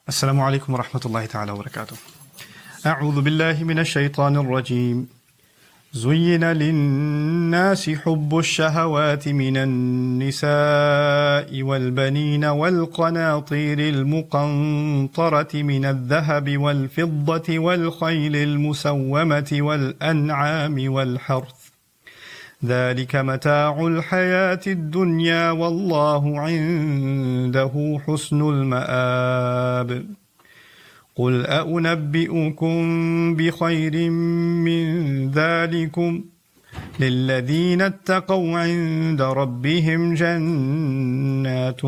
السلام عليكم ورحمة الله تعالى وبركاته. أعوذ بالله من الشيطان الرجيم. زين للناس حب الشهوات من النساء والبنين والقناطير المقنطرة من الذهب والفضة والخيل المسومة والأنعام والحرث ذلك متاع الحياة الدنيا والله عنده حسن المآب. قل أنبئكم بخير من ذلكم للذين اتقوا عند ربهم جنات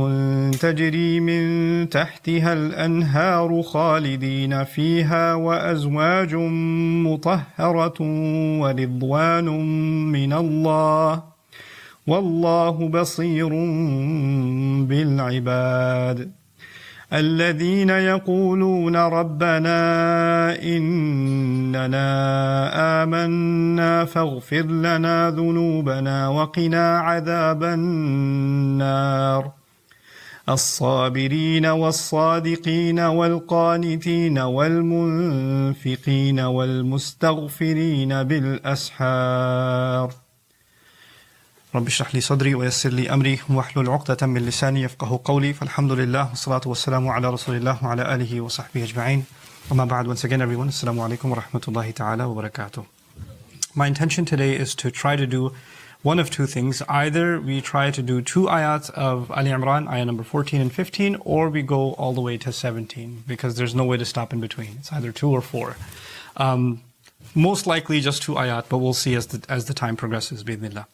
تجري من تحتها الأنهار خالدين فيها وأزواج مطهرة ورضوان من الله والله بصير بالعباد. الذين يقولون ربنا إننا آمنا فاغفر لنا ذنوبنا وقنا عذاب النار. الصابرين والصادقين والقانتين والمنفقين والمستغفرين بالأسحار. رب اشرح لي صدري ويسر لي أمري واحلل عقدة من لساني يفقه قولي. فالحمد لله والصلاة والسلام على رسول الله وعلى آله وصحبه أجمعين. أما بعد, once again everyone, Assalamu alaikum wa rahmatullahi ta'ala wa barakatuh. My intention today is to try to do one of two things. Either we try to do 2 ayats of Aal-e-Imran, ayah number 14 and 15, or we go all the way to 17, because there's no way to stop in between. It's either 2 or 4. Most likely just 2 ayat, but we'll see as the time progresses, bi'idhnillah.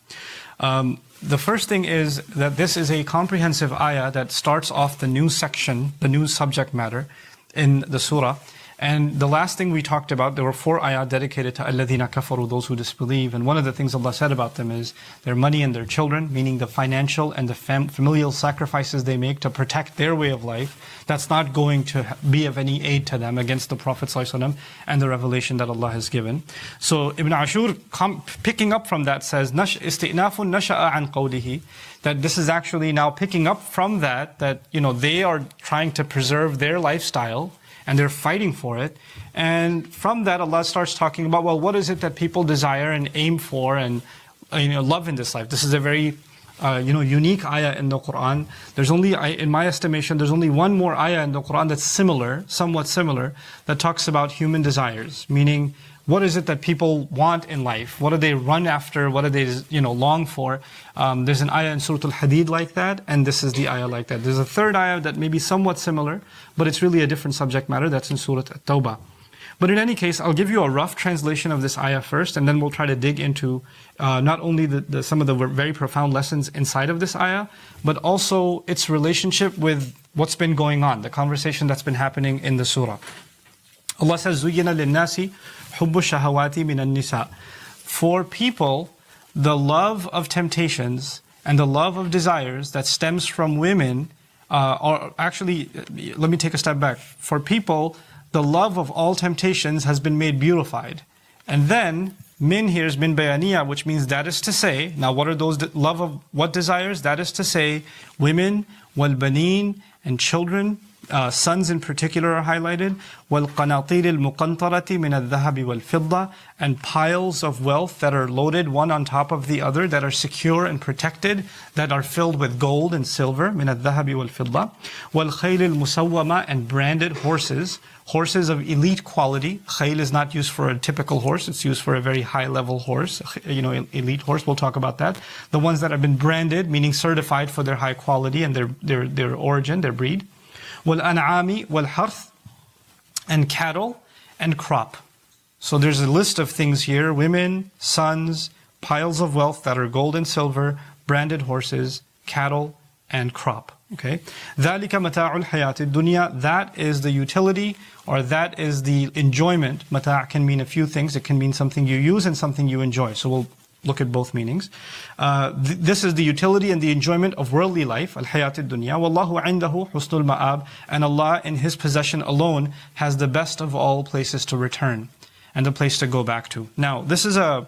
The first thing is that this is a comprehensive ayah that starts off the new section, the new subject matter in the surah. And the last thing we talked about, there were 4 ayat dedicated to alladhina kafaru, those who disbelieve. And one of the things Allah said about them is their money and their children, meaning the financial and the familial sacrifices they make to protect their way of life. That's not going to be of any aid to them against the Prophet ﷺ and the revelation that Allah has given. So Ibn Ashur, picking up from that, says, Isti'nafun nasha'a an qawlihi, that this is actually now picking up from that they are trying to preserve their lifestyle and they're fighting for it. And from that, Allah starts talking about, well, what is it that people desire and aim for and love in this life? This is a very unique ayah in the Quran. There's only, in my estimation, there's only one more ayah in the Quran that's similar, somewhat similar, that talks about human desires, meaning what is it that people want in life? What do they run after? What do they long for? There's an ayah in Surah Al-Hadid like that, and this is the ayah like that. There's a third ayah that may be somewhat similar, but it's really a different subject matter. That's in Surah At-Tawbah. But in any case, I'll give you a rough translation of this ayah first, and then we'll try to dig into not only some of the very profound lessons inside of this ayah, but also its relationship with what's been going on, the conversation that's been happening in the surah. Allah says, زُيِّنَ لِلنَّاسِ حُبُّ الشَّهَوَاتِ مِنَ النِّسَاءِ. For people, the love of temptations and the love of desires that stems from women, or actually, let me take a step back. For people, the love of all temptations has been made beautified. And then, min here is min bayaniya, which means that is to say, now what are those love of what desires? That is to say, women, wal baneen, and children, sons in particular are highlighted, وَالْقَنَاطِيرِ الْمُقَنْطَرَةِ مِنَ الذَّهَبِ وَالْفِضَّةِ, and piles of wealth that are loaded one on top of the other, that are secure and protected, that are filled with gold and silver, مِنَ الذَّهَبِ وَالْفِضَّةِ, وَالْخَيْلِ الْمُسَوَّمَةِ, and branded horses of elite quality. Khayl is not used for a typical horse, it's used for a very high level horse, elite horse, we'll talk about that. The ones that have been branded, meaning certified for their high quality and their origin, their breed. وَالْأَنْعَامِ وَالْحَرْثِ, and cattle and crop. So there's a list of things here: women, sons, piles of wealth that are gold and silver, branded horses, cattle, and crop. Okay? ذَلِكَ مَتَاعُ الْحَيَاةِ الدُّنْيَا, that is the utility, or that is the enjoyment. Mata' can mean a few things. It can mean something you use and something you enjoy. So we'll look at both meanings. This is the utility and the enjoyment of worldly life, al-hayat ad-dunya. Wallahu indahu husnul ma'ab, and Allah in His possession alone has the best of all places to return and the place to go back to. Now, there's a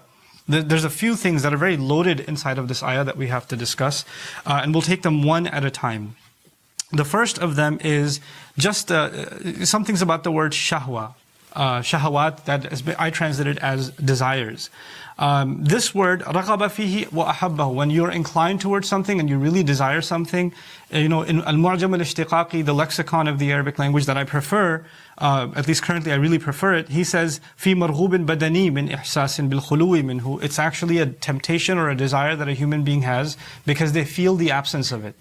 few things that are very loaded inside of this ayah that we have to discuss, and we'll take them one at a time. The first of them is just some things about the word shahwa. Shahawat, that is, I translate it as desires. This word, رَغَبَ فِيهِ وَأَحَبَّهُ, when you're inclined towards something and you really desire something, in Al-Mu'jam al-Ishtiqaqi, the lexicon of the Arabic language that I prefer, at least currently I really prefer it, he says, فِي مَرْغُوبٍ بَدَنِي مِنْ إِحْسَاسٍ بِالْخُلُوِ مِنْهُ. It's actually a temptation or a desire that a human being has because they feel the absence of it.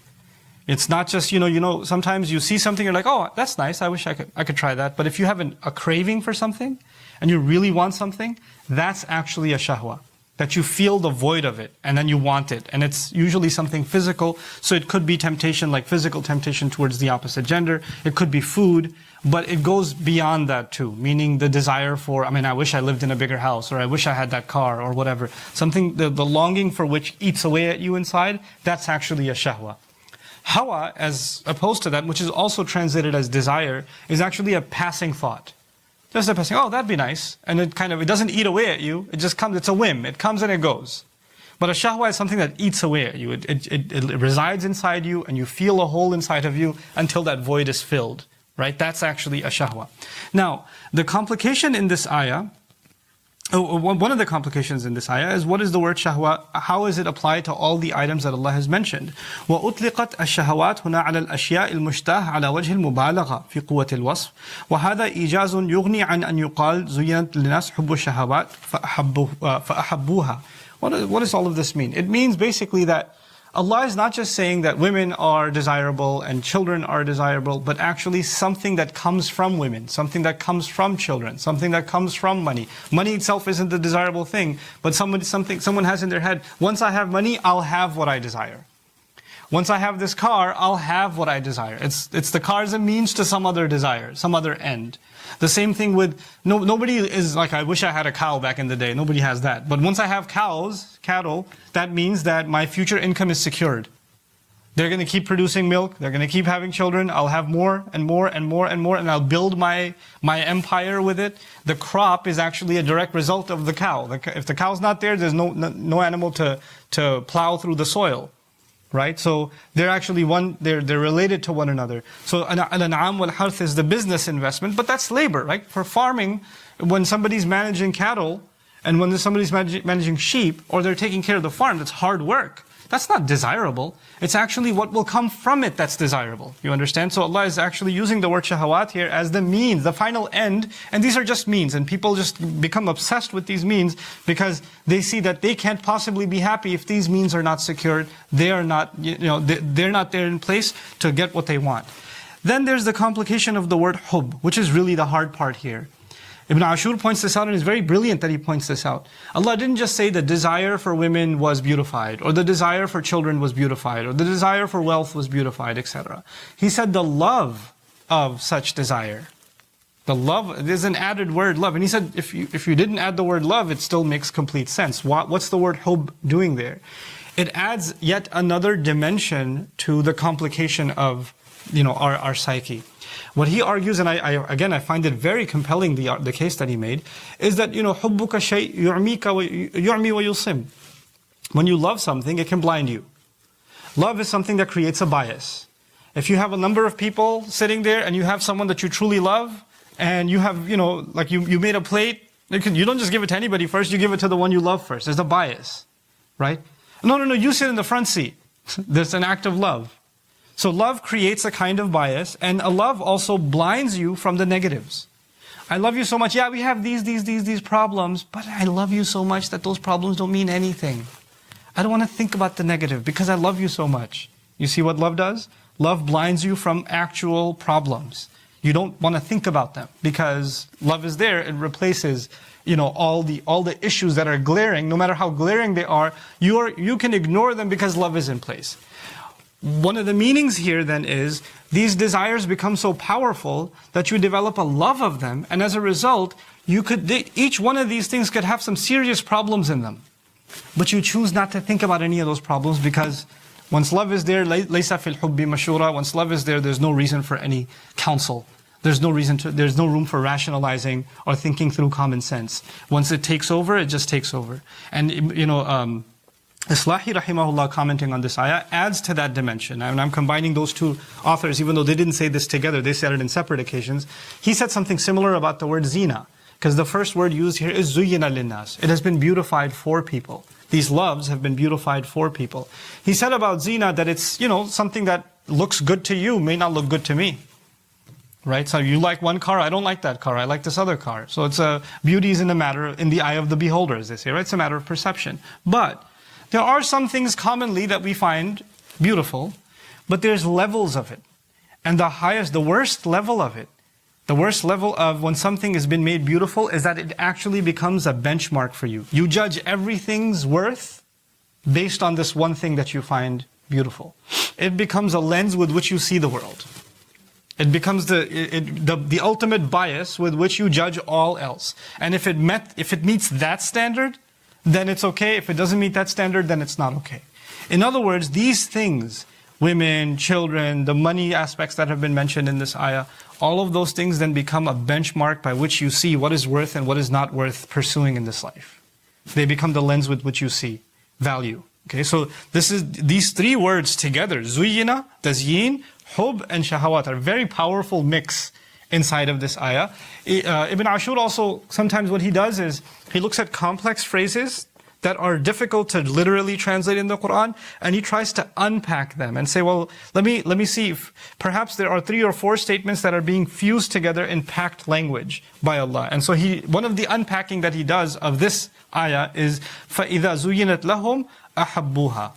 It's not just, sometimes you see something, you're like, oh, that's nice, I wish I could try that. But if you have a craving for something, and you really want something, that's actually a shahwa. That you feel the void of it, and then you want it. And it's usually something physical, so it could be temptation, like physical temptation towards the opposite gender. It could be food, but it goes beyond that too. Meaning the desire for, I wish I lived in a bigger house, or I wish I had that car, or whatever. Something, the longing for which eats away at you inside, that's actually a shahwa. Hawa, as opposed to that, which is also translated as desire, is actually a passing thought. Just a passing, oh, that'd be nice. And it doesn't eat away at you. It just comes, it's a whim. It comes and it goes. But a shahwa is something that eats away at you. It resides inside you and you feel a hole inside of you until that void is filled. Right? That's actually a shahwa. Now, the complication in this ayah, one of the complications in this ayah is what is the word shahwa? How is it applied to all the items that Allah has mentioned? وَأُطْلِقَتْ الشَّهَوَاتُ هُنَا عَلَى الْأَشْيَاءِ الْمُشْتَاهَ عَلَى وَجْهِ الْمُبَالَغَةِ فِي قُوَّةِ الْوَصْفِ وَهَذَا إِيجَازٌ يُغْنِي عَنْ أَنْ يُقَالْ زُيِّنَتْ لِلنَّاسِ حُبُّ الشَّهَوَاتِ فَأَحَبُّوهَا. What does all of this mean? It means basically that Allah is not just saying that women are desirable and children are desirable, but actually something that comes from women, something that comes from children, something that comes from money. Money itself isn't the desirable thing, but someone has in their head, once I have money, I'll have what I desire. Once I have this car, I'll have what I desire. It's the car as a means to some other desire, some other end. The same thing with, nobody is like, I wish I had a cow back in the day. Nobody has that. But once I have cattle, that means that my future income is secured. They're going to keep producing milk. They're going to keep having children. I'll have more and more and more and more, and I'll build my empire with it. The crop is actually a direct result of the cow. If the cow's not there, there's no animal to plow through the soil. Right? So they're actually they're related to one another. So al-an'am wal-harth is the business investment, but that's labor, right? For farming, when somebody's managing cattle, and when somebody's managing sheep, or they're taking care of the farm, that's hard work. That's not desirable. It's actually what will come from it that's desirable. You understand? So Allah is actually using the word shahawat here as the means, the final end. And these are just means. And people just become obsessed with these means because they see that they can't possibly be happy if these means are not secured. They are not, they're not there in place to get what they want. Then there's the complication of the word hub, which is really the hard part here. Ibn Ashur points this out, and it's very brilliant that he points this out. Allah didn't just say the desire for women was beautified, or the desire for children was beautified, or the desire for wealth was beautified, etc. He said the love of such desire. The love, there's an added word, love. And he said if you didn't add the word love, it still makes complete sense. What's the word hub doing there? It adds yet another dimension to the complication of our psyche. What he argues, and I find it very compelling, the case that he made, is that, حُبُّكَ شَيْء يُعْمِي وَيُصِمْ. When you love something, it can blind you. Love is something that creates a bias. If you have a number of people sitting there and you have someone that you truly love, and you have, like you made a plate, you don't just give it to anybody first, you give it to the one you love first. There's a bias, right? No, you sit in the front seat. There's an act of love. So love creates a kind of bias, and a love also blinds you from the negatives. I love you so much. Yeah, we have these problems, but I love you so much that those problems don't mean anything. I don't want to think about the negative because I love you so much. You see what love does? Love blinds you from actual problems. You don't want to think about them because love is there. It replaces, all the issues that are glaring. No matter how glaring they are, you can ignore them because love is in place. One of the meanings here then is these desires become so powerful that you develop a love of them, and as a result, each one of these things could have some serious problems in them. But you choose not to think about any of those problems because once love is there, لَيْسَ فِي الْحُبِّ مَشُورًا, once love is there, there's no reason for any counsel. There's no room for rationalizing or thinking through common sense. Once it takes over, it just takes over. And Islahi rahimahullah, commenting on this ayah, adds to that dimension. And I'm combining those two authors, even though they didn't say this together, they said it in separate occasions. He said something similar about the word zina, because the first word used here is zuyyina linnas. It has been beautified for people. These loves have been beautified for people. He said about zina that it's, something that looks good to you may not look good to me. Right? So you like one car, I don't like that car, I like this other car. So it's beauty is in the eye of the beholder, as they say, right? It's a matter of perception. But there are some things commonly that we find beautiful, but there's levels of it. And the worst level of it, the worst level of when something has been made beautiful is that it actually becomes a benchmark for you. You judge everything's worth based on this one thing that you find beautiful. It becomes a lens with which you see the world. It becomes the ultimate bias with which you judge all else. And if it meets that standard, then it's okay. If it doesn't meet that standard, then it's not okay. In other words, these things, women, children, the money aspects that have been mentioned in this ayah, all of those things then become a benchmark by which you see what is worth and what is not worth pursuing in this life. They become the lens with which you see value. Okay, so these three words together, zuyyina, tazyin, hub, and shahawat, are a very powerful mix inside of this ayah. Ibn Ashur also, sometimes what he does is, he looks at complex phrases that are difficult to literally translate in the Quran, and he tries to unpack them and say, well, let me see if perhaps there are 3 or 4 statements that are being fused together in packed language by Allah. And so one of the unpacking that he does of this ayah is, فَإِذَا زُيِّنَتْ لَهُمْ أَحَبُّوهَا.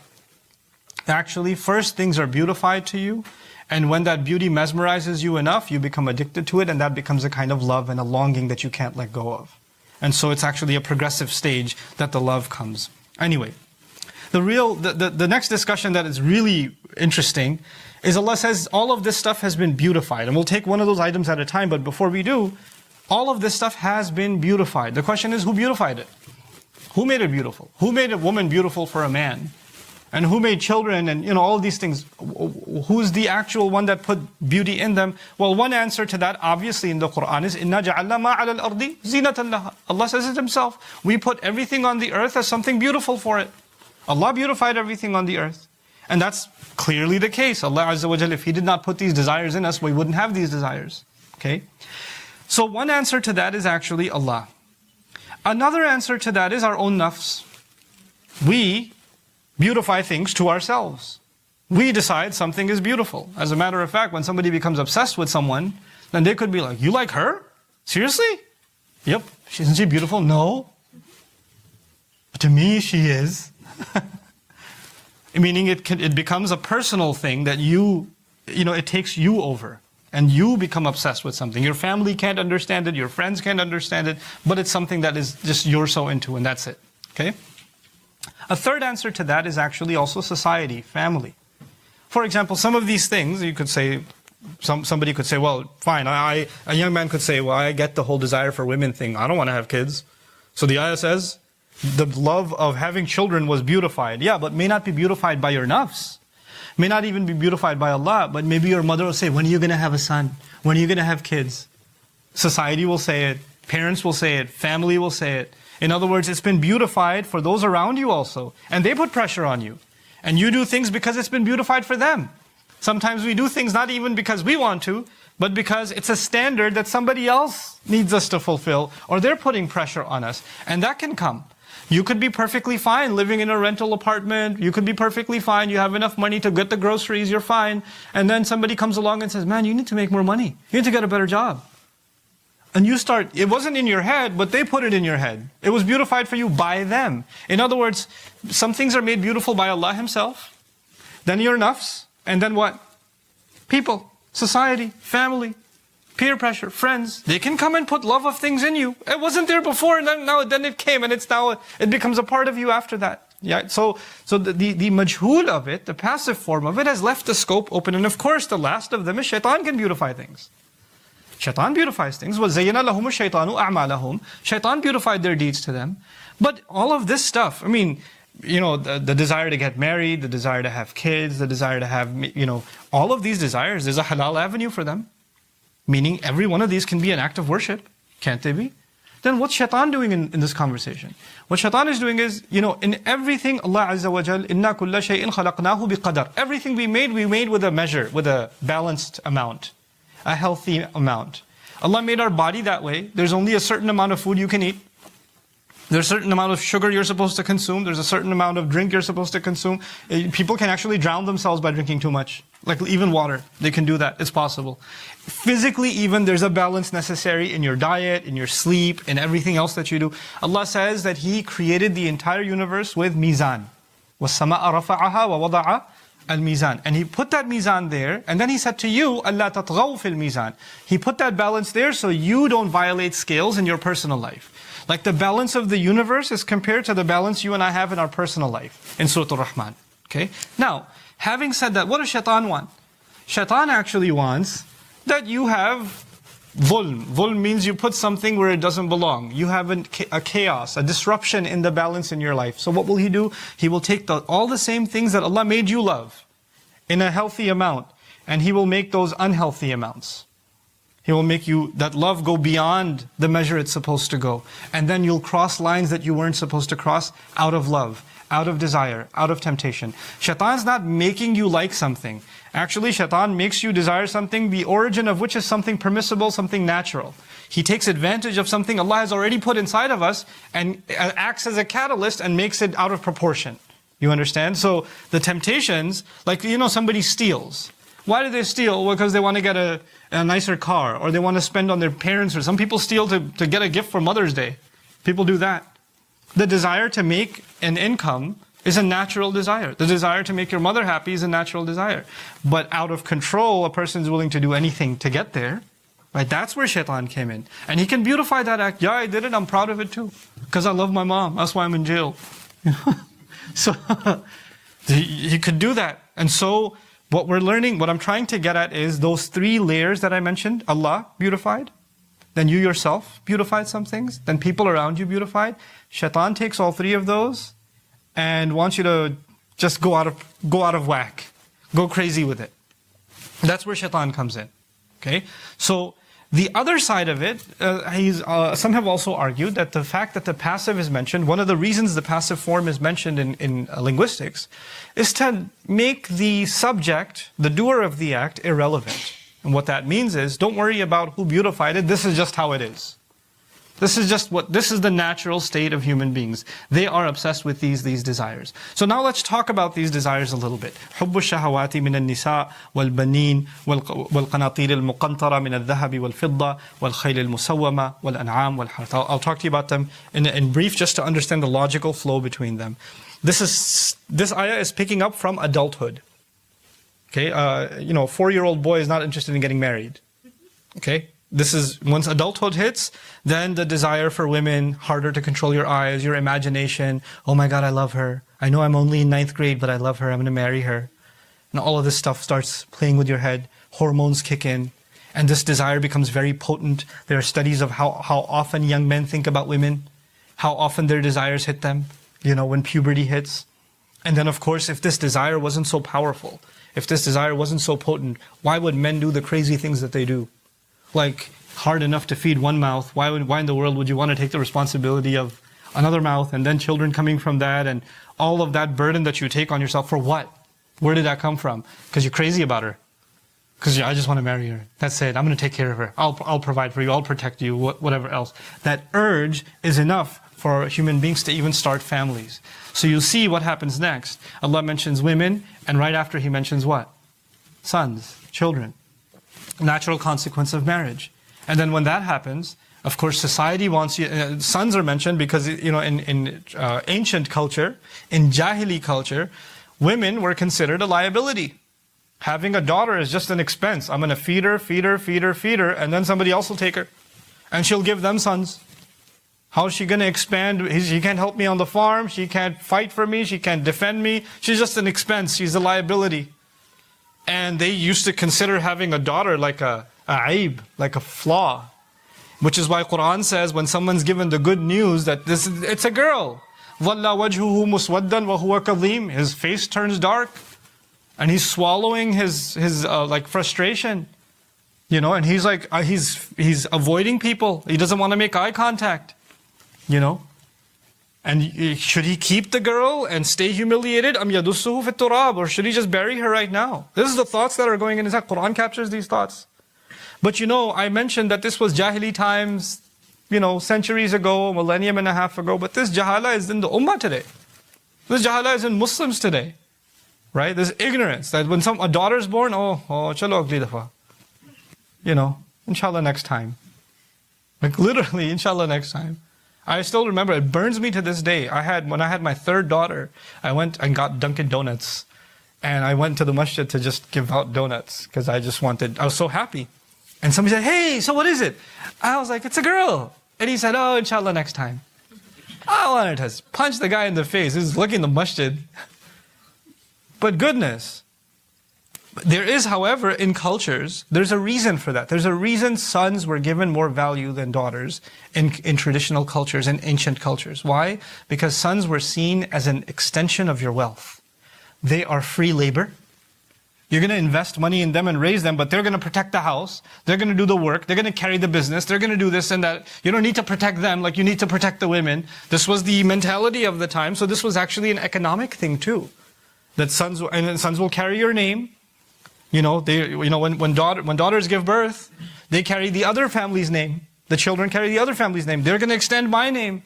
Actually, first things are beautified to you, and when that beauty mesmerizes you enough, you become addicted to it, and that becomes a kind of love and a longing that you can't let go of. And so it's actually a progressive stage that the love comes. Anyway, the next discussion that is really interesting is Allah says all of this stuff has been beautified. And we'll take one of those items at a time, but before we do, all of this stuff has been beautified. The question is, who beautified it? Who made it beautiful? Who made a woman beautiful for a man? And who made children and all of these things? Who's the actual one that put beauty in them? Well, one answer to that, obviously in the Quran, is إِنَّا جَعَلْنَا مَا عَلَى الْأَرْضِ زِينَةً لَهَا. Allah says it Himself. We put everything on the earth as something beautiful for it. Allah beautified everything on the earth. And that's clearly the case. Allah Azza wa Jalla, if He did not put these desires in us, we wouldn't have these desires. Okay? So one answer to that is actually Allah. Another answer to that is our own nafs. We beautify things to ourselves. We decide something is beautiful. As a matter of fact, when somebody becomes obsessed with someone, then they could be like, you like her? Seriously? Yep. Isn't she beautiful? No. But to me, she is. Meaning it becomes a personal thing that it takes you over. And you become obsessed with something. Your family can't understand it, your friends can't understand it, but it's something that is just you're so into, and that's it. Okay? A third answer to that is actually also society, family. For example, some of these things, you could say, somebody could say, well, fine, a young man could say, well, I get the whole desire for women thing. I don't want to have kids. So the ayah says, the love of having children was beautified. Yeah, but may not be beautified by your nafs. May not even be beautified by Allah, but maybe your mother will say, when are you going to have a son? When are you going to have kids? Society will say it. Parents will say it. Family will say it. In other words, it's been beautified for those around you also. And they put pressure on you. And you do things because it's been beautified for them. Sometimes we do things not even because we want to, but because it's a standard that somebody else needs us to fulfill, or they're putting pressure on us. And that can come. You could be perfectly fine living in a rental apartment. You could be perfectly fine. You have enough money to get the groceries. You're fine. And then somebody comes along and says, man, you need to make more money. You need to get a better job. And you start, it wasn't in your head, but they put it in your head. It was beautified for you by them. In other words, some things are made beautiful by Allah Himself. Then your nafs. And then what? People, society, family, peer pressure, friends. They can come and put love of things in you. It wasn't there before, and then it came, and it becomes a part of you after that. Yeah. So the majhul of it, the passive form of it, has left the scope open. And of course, the last of them is shaitan can beautify things. Shaitan beautifies things. وَزَيَّنَ لَهُمُ الشَّيْطَانُ أَعْمَالَهُمْ. Shaitan beautified their deeds to them. But all of this stuff, I mean, the desire to get married, the desire to have kids, the desire to have, all of these desires, there's a halal avenue for them. Meaning every one of these can be an act of worship. Can't they be? then what's shaitan doing in this conversation? What shaitan is doing is, in everything, Allah Azza wa Jal, inna kulla shay'in khalaqnahu biqadar. Everything we made with a measure, with a balanced amount, a healthy amount. Allah made our body that way. There's only a certain amount of food you can eat. There's a certain amount of sugar you're supposed to consume. There's a certain amount of drink you're supposed to consume. People can actually drown themselves by drinking too much. Like even water, they can do that. It's possible. Physically even, there's a balance necessary in your diet, in your sleep, in everything else that you do. Allah says that He created the entire universe with mizan. وَالسَّمَاءَ رَفَعَهَا وَوَضَعَ الْمِيزَانِ. And He put that mizan there, and then He said to you, أَلَّا تَطْغَوْا فِي الْمِيزَانِ. He put that balance there so you don't violate scales in your personal life. Like the balance of the universe is compared to the balance you and I have in our personal life in Surah Al-Rahman. Okay? Now, having said that, what does shaitan want? Shaitan actually wants that you have dhulm. Dhulm means you put something where it doesn't belong. You have a chaos, a disruption in the balance in your life. So what will he do? He will take all the same things that Allah made you love in a healthy amount, and He will make those unhealthy amounts. He will make that love go beyond the measure it's supposed to go. And then you'll cross lines that you weren't supposed to cross out of love, out of desire, out of temptation. Shaitan's not making you like something. Actually, shaitan makes you desire something, the origin of which is something permissible, something natural. He takes advantage of something Allah has already put inside of us and acts as a catalyst and makes it out of proportion. You understand? So the temptations, like somebody steals. Why do they steal? Well, because they want to get a nicer car, or they want to spend on their parents, or some people steal to get a gift for Mother's Day. People do that. The desire to make an income is a natural desire. The desire to make your mother happy is a natural desire. But out of control, a person is willing to do anything to get there. Right? That's where shaitan came in. And he can beautify that act. Yeah, I did it, I'm proud of it too. Because I love my mom, that's why I'm in jail. So, he could do that. And so, what we're learning, what I'm trying to get at is those 3 layers that I mentioned. Allah beautified, then you yourself beautified some things, then people around you beautified. Shaitan takes all 3 of those and wants you to just go out of whack, go crazy with it. That's where shaitan comes in. Okay, so the other side of it, some have also argued that the fact that the passive is mentioned, one of the reasons the passive form is mentioned in linguistics, is to make the subject, the doer of the act, irrelevant. And what that means is, don't worry about who beautified it, this is just how it is. This is the natural state of human beings. They are obsessed with these desires. So now let's talk about these desires a little bit. حُبُّ الشَّهَوَاتِ مِنَ النِّسَاءِ وَالْبَنِينَ وَالْقَنَاطِيرِ الْمُقَنْطَرَةِ مِنَ الذَّهَبِ وَالْفِضَّةِ وَالْخَيْلِ الْمُسَوَّمَةِ وَالْأَنْعَامِ وَالْحَرْثِ. I'll talk to you about them in brief, just to understand the logical flow between them. This ayah is picking up from adulthood. Okay, a 4-year-old boy is not interested in getting married. Okay? This is, once adulthood hits, then the desire for women, harder to control your eyes, your imagination. Oh my God, I love her. I know I'm only in 9th grade, but I love her. I'm going to marry her. And all of this stuff starts playing with your head. Hormones kick in. And this desire becomes very potent. There are studies of how often young men think about women, how often their desires hit them, when puberty hits. And then of course, if this desire wasn't so powerful, if this desire wasn't so potent, why would men do the crazy things that they do? Like, hard enough to feed one mouth, why in the world would you want to take the responsibility of another mouth, and then children coming from that, and all of that burden that you take on yourself for what? Where did that come from? Because you're crazy about her. Because I just want to marry her. That's it. I'm going to take care of her. I'll provide for you. I'll protect you. Whatever else. That urge is enough for human beings to even start families. So you'll see what happens next. Allah mentions women, and right after He mentions what? Sons, children. Natural consequence of marriage. And then when that happens, of course, society wants you. Sons are mentioned because in ancient culture, in Jahili culture, women were considered a liability. Having a daughter is just an expense. I'm going to feed her, and then somebody else will take her, and she'll give them sons. How is she going to expand? She can't help me on the farm. She can't fight for me. She can't defend me. She's just an expense. She's a liability. And they used to consider having a daughter like a aib, like a flaw. Which is why Quran says when someone's given the good news that it's a girl. ظَلَّ وَجْهُهُ مُسْوَدًّا وَهُوَ كَظِيمٌ. His face turns dark. And he's swallowing his frustration. And he's like, he's avoiding people. He doesn't want to make eye contact. And should he keep the girl and stay humiliated? Am yadussuhu fit turab, or should he just bury her right now? This is the thoughts that are going in his head. Quran captures these thoughts. But I mentioned that this was Jahili times, centuries ago, millennium and a half ago. But this jahala is in the ummah today. This jahala is in Muslims today. Right? This ignorance that when a daughter is born, chalo agli dafa. Inshallah next time. Like literally, inshallah next time. I still remember, it burns me to this day. When I had my third daughter, I went and got Dunkin' Donuts. And I went to the masjid to just give out donuts because I was so happy. And somebody said, hey, so what is it? I was like, it's a girl. And he said, oh, inshallah next time. I wanted to punch the guy in the face. He was looking in the masjid. But goodness. There is, however, in cultures, there's a reason for that. There's a reason sons were given more value than daughters in traditional cultures and ancient cultures. Why? Because sons were seen as an extension of your wealth. They are free labor. You're going to invest money in them and raise them, but they're going to protect the house. They're going to do the work. They're going to carry the business. They're going to do this and that. You don't need to protect them like you need to protect the women. This was the mentality of the time. So this was actually an economic thing too. That sons will carry your name. When daughters give birth, they carry the other family's name. The children carry the other family's name. They're going to extend my name.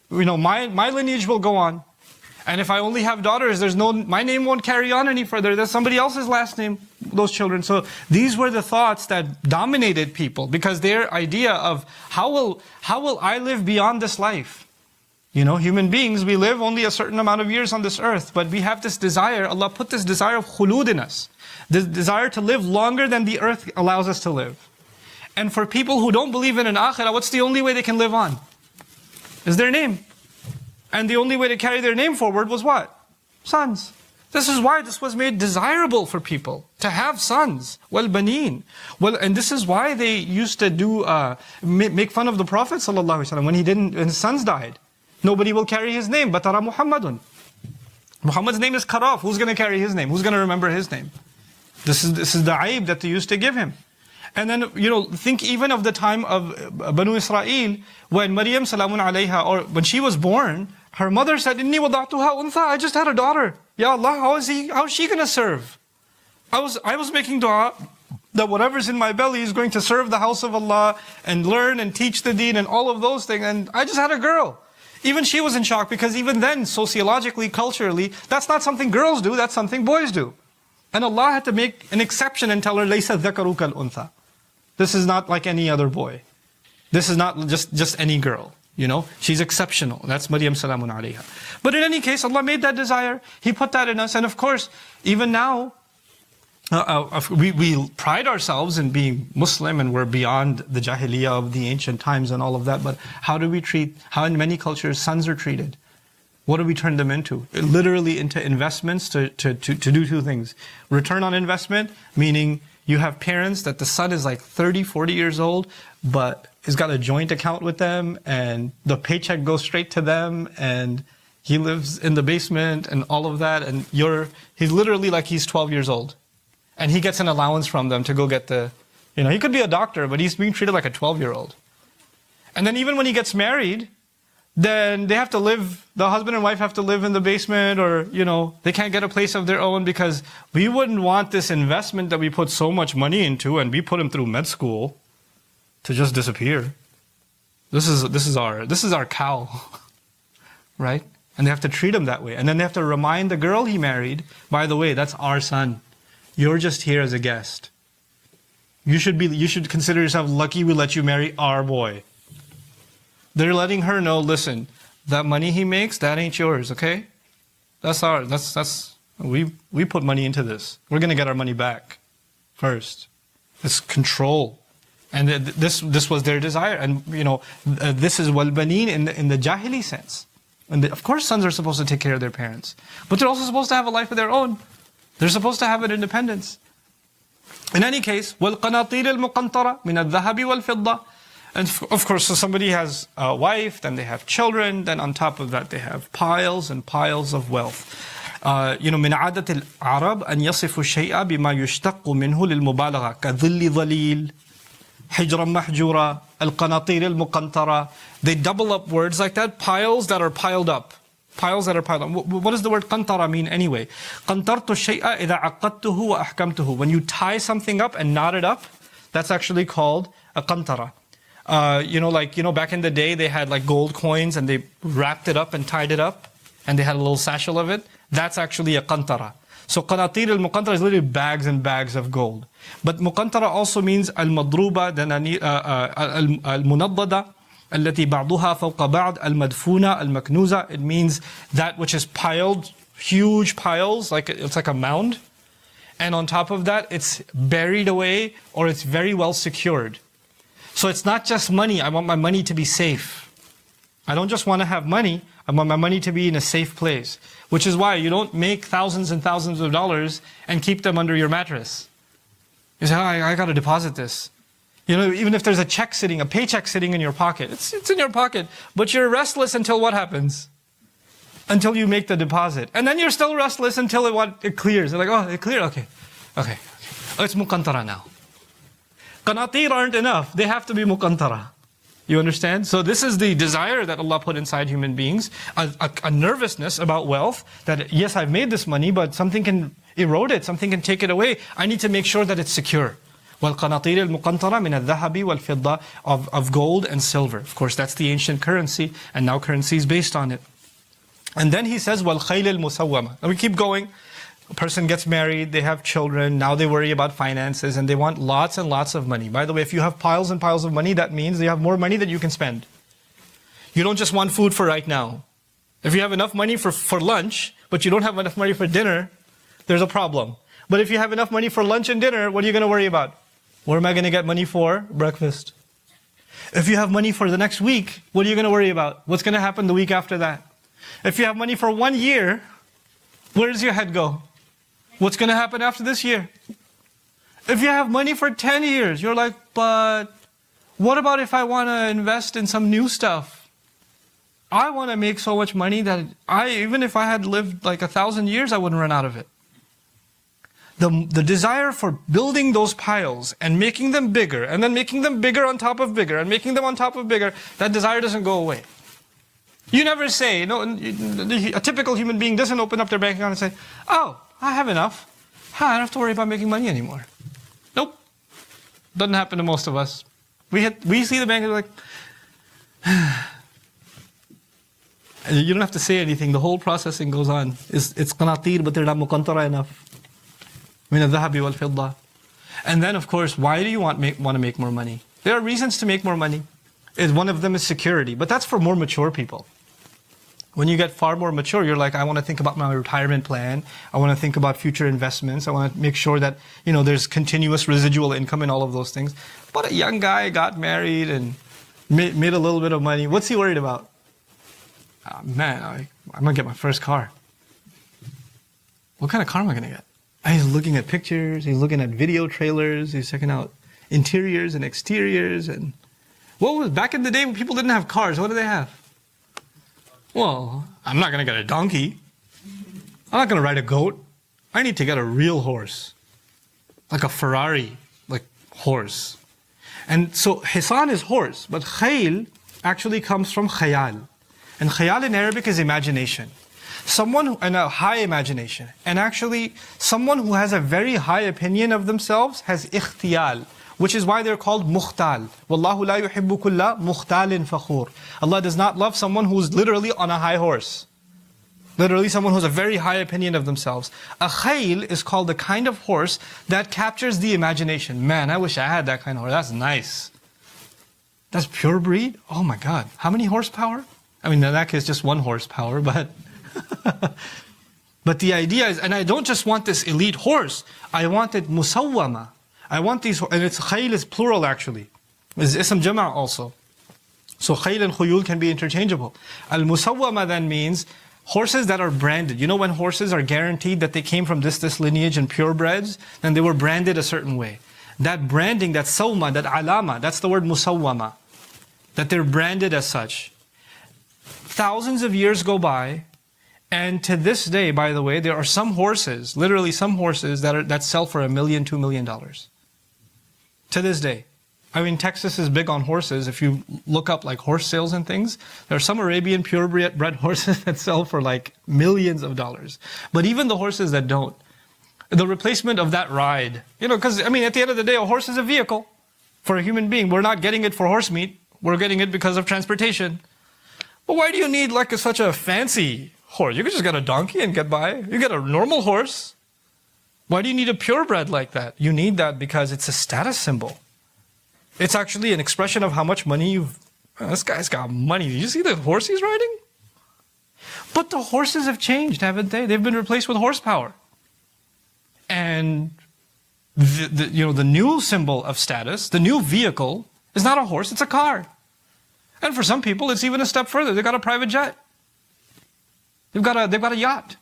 My lineage will go on. And if I only have daughters, my name won't carry on any further. There's somebody else's last name, those children. So these were the thoughts that dominated people because their idea of how will I live beyond this life? Human beings, we live only a certain amount of years on this earth, but we have this desire. Allah put this desire of khulud in us. This desire to live longer than the earth allows us to live. And for people who don't believe in an akhirah, what's the only way they can live on? Is their name. And the only way to carry their name forward was what? Sons. This is why this was made desirable for people, to have sons. Wal baneen. And this is why they used to make fun of the Prophet ﷺ when his sons died. Nobody will carry his name. Batara Muhammadun. Muhammad's name is cut off. Who's going to carry his name? Who's going to remember his name? This is the aib that they used to give him. And then, think even of the time of Banu Israel, when Maryam salamun alayha, or when she was born, her mother said, Inni wada'tuha untha, I just had a daughter. Ya Allah, how is she going to serve? I was making dua that whatever's in my belly is going to serve the house of Allah and learn and teach the deen and all of those things. And I just had a girl. Even she was in shock because even then, sociologically, culturally, that's not something girls do, that's something boys do. And Allah had to make an exception and tell her, Laysa dhakaru kal untha. This is not like any other boy. This is not just any girl. She's exceptional. That's Maryam salamun alayha. But in any case, Allah made that desire. He put that in us. And of course, even now, we pride ourselves in being Muslim and we're beyond the jahiliyyah of the ancient times and all of that. But how in many cultures sons are treated? What do we turn them into? Literally into investments to do two things. Return on investment, meaning you have parents that the son is like 30, 40 years old, but he's got a joint account with them and the paycheck goes straight to them and he lives in the basement and all of that. And he's literally like he's 12 years old. And he gets an allowance from them to go get he could be a doctor, but he's being treated like a 12-year-old. And then even when he gets married, then the husband and wife have to live in the basement or, they can't get a place of their own because we wouldn't want this investment that we put so much money into and we put him through med school to just disappear. This is our cow, right? And they have to treat him that way. And then they have to remind the girl he married, by the way, that's our son. You're just here as a guest. You should consider yourself lucky we let you marry our boy. They're letting her know, listen, that money he makes, that ain't yours, okay? That's ours. We put money into this. We're going to get our money back first. It's control. And this was their desire. And, this is wal baneen in the jahili sense. And of course sons are supposed to take care of their parents. But they're also supposed to have a life of their own. They're supposed to have an independence. In any case, وَالْقَنَاطِيرِ الْمُقَنْطَرَةِ مِنَ الذَّهَبِ وَالْفِضَّةِ. And of course, so somebody has a wife, then they have children, then on top of that they have piles and piles of wealth. من عادة العرب أن يصفوا الشيء بما يشتق منه للمبالغة كظل ظليل حجرا محجورا القناطير المقنطرة. They double up words like that, piles that are piled up. Piles that are piled up. What does the word قنطرة mean anyway? قنطرت الشيء إذا عقدته وأحكمته. When you tie something up and knot it up, that's actually called a قنطرة. Back in the day they had like gold coins and they wrapped it up and tied it up and they had a little satchel of it. That's actually a قنطرة. So قناطير المقنطرة is literally bags and bags of gold. But مقنطرة also means المضروبة المنضدة التي بعضها فوق بعض المدفونة المكنوزة. It means that which is piled, huge piles, it's like a mound. And on top of that, it's buried away or it's very well secured. So it's not just money. I want my money to be safe. I don't just want to have money. I want my money to be in a safe place. Which is why you don't make thousands and thousands of dollars and keep them under your mattress. You say, I got to deposit this. Even if there's a paycheck sitting in your pocket, it's in your pocket. But you're restless until what happens? Until you make the deposit. And then you're still restless until it clears. You're like, oh, it cleared? Okay. Oh, it's muqantara now. Qanatir aren't enough. They have to be muqantara. You understand? So this is the desire that Allah put inside human beings. A nervousness about wealth. That yes, I've made this money, but something can erode it. Something can take it away. I need to make sure that it's secure. وَالْقَنَاطِيرِ الْمُقَنْطَرَةِ مِنَ الذَّهَبِ وَالْفِضَّةِ of gold and silver. Of course, that's the ancient currency, and now currency is based on it. And then he says, وَالْخَيْلِ الْمُسَوَّمَةِ. And we keep going. A person gets married, they have children, now they worry about finances, and they want lots and lots of money. By the way, if you have piles and piles of money, that means you have more money than you can spend. You don't just want food for right now. If you have enough money for lunch, but you don't have enough money for dinner, there's a problem. But if you have enough money for lunch and dinner, what are you going to worry about? Where am I going to get money for? Breakfast. If you have money for the next week, what are you going to worry about? What's going to happen the week after that? If you have money for 1 year, where does your head go? What's going to happen after this year? If you have money for 10 years, you're like, but what about if I want to invest in some new stuff? I want to make so much money that even if I had lived like 1,000 years, I wouldn't run out of it. The desire for building those piles and making them bigger, and then making them bigger on top of bigger, and making them on top of bigger, that desire doesn't go away. You never say, a typical human being doesn't open up their bank account and say, oh, I have enough. I don't have to worry about making money anymore. Nope. Doesn't happen to most of us. We see the bank and we're like, and you don't have to say anything. The whole processing goes on. It's qanatir, but they're not muqantara enough. من الذهب والفضة. And then, of course, why do you want to make more money? There are reasons to make more money. One of them is security, but that's for more mature people. When you get far more mature, you're like, I want to think about my retirement plan. I want to think about future investments. I want to make sure that, there's continuous residual income and all of those things. But a young guy got married and made a little bit of money. What's he worried about? I'm going to get my first car. What kind of car am I going to get? He's looking at pictures, he's looking at video trailers, he's checking out interiors and exteriors. And back in the day when people didn't have cars, what did they have? Well, I'm not going to get a donkey. I'm not going to ride a goat. I need to get a real horse. Like a Ferrari, horse. And so hisan is horse, but khayl actually comes from khayal. And khayal in Arabic is imagination. And a high imagination. And actually, someone who has a very high opinion of themselves has ikhtiyal, which is why they're called mukhtal. Wallahu la yuhibbu kulla mukhtalin fakhur. Allah does not love someone who's literally on a high horse. Literally someone who has a very high opinion of themselves. A khayl is called the kind of horse that captures the imagination. Man, I wish I had that kind of horse. That's nice. That's pure breed? Oh my God. How many horsepower? In that case, just 1 horsepower, but... But the idea is, and I don't just want this elite horse, I want it musawwama. I want these, and it's khayl is plural actually. It's ism jama' also. So khayl and khuyul can be interchangeable. Al-musawwama then means horses that are branded. When horses are guaranteed that they came from this lineage and purebreds, then they were branded a certain way. That branding, that sawma, that alama, that's the word musawwama. That they're branded as such. Thousands of years go by, And to this day, by the way, there are some horses, literally some horses that sell for $1 million, $2 million. To this day. I mean, Texas is big on horses. If you look up like horse sales and things, there are some Arabian purebred horses that sell for like millions of dollars. But even the horses that don't, the replacement of that ride, because I mean, at the end of the day, a horse is a vehicle for a human being. We're not getting it for horse meat. We're getting it because of transportation. But why do you need like such a fancy horse? You could just get a donkey and get by. You get a normal horse. Why do you need a purebred like that? You need that because it's a status symbol. It's actually an expression of how much money you've... this guy's got money. Did you see the horse he's riding? But the horses have changed, haven't they? They've been replaced with horsepower. And the new symbol of status, the new vehicle, is not a horse, it's a car. And for some people, it's even a step further. They've got a private jet. They've got a yacht.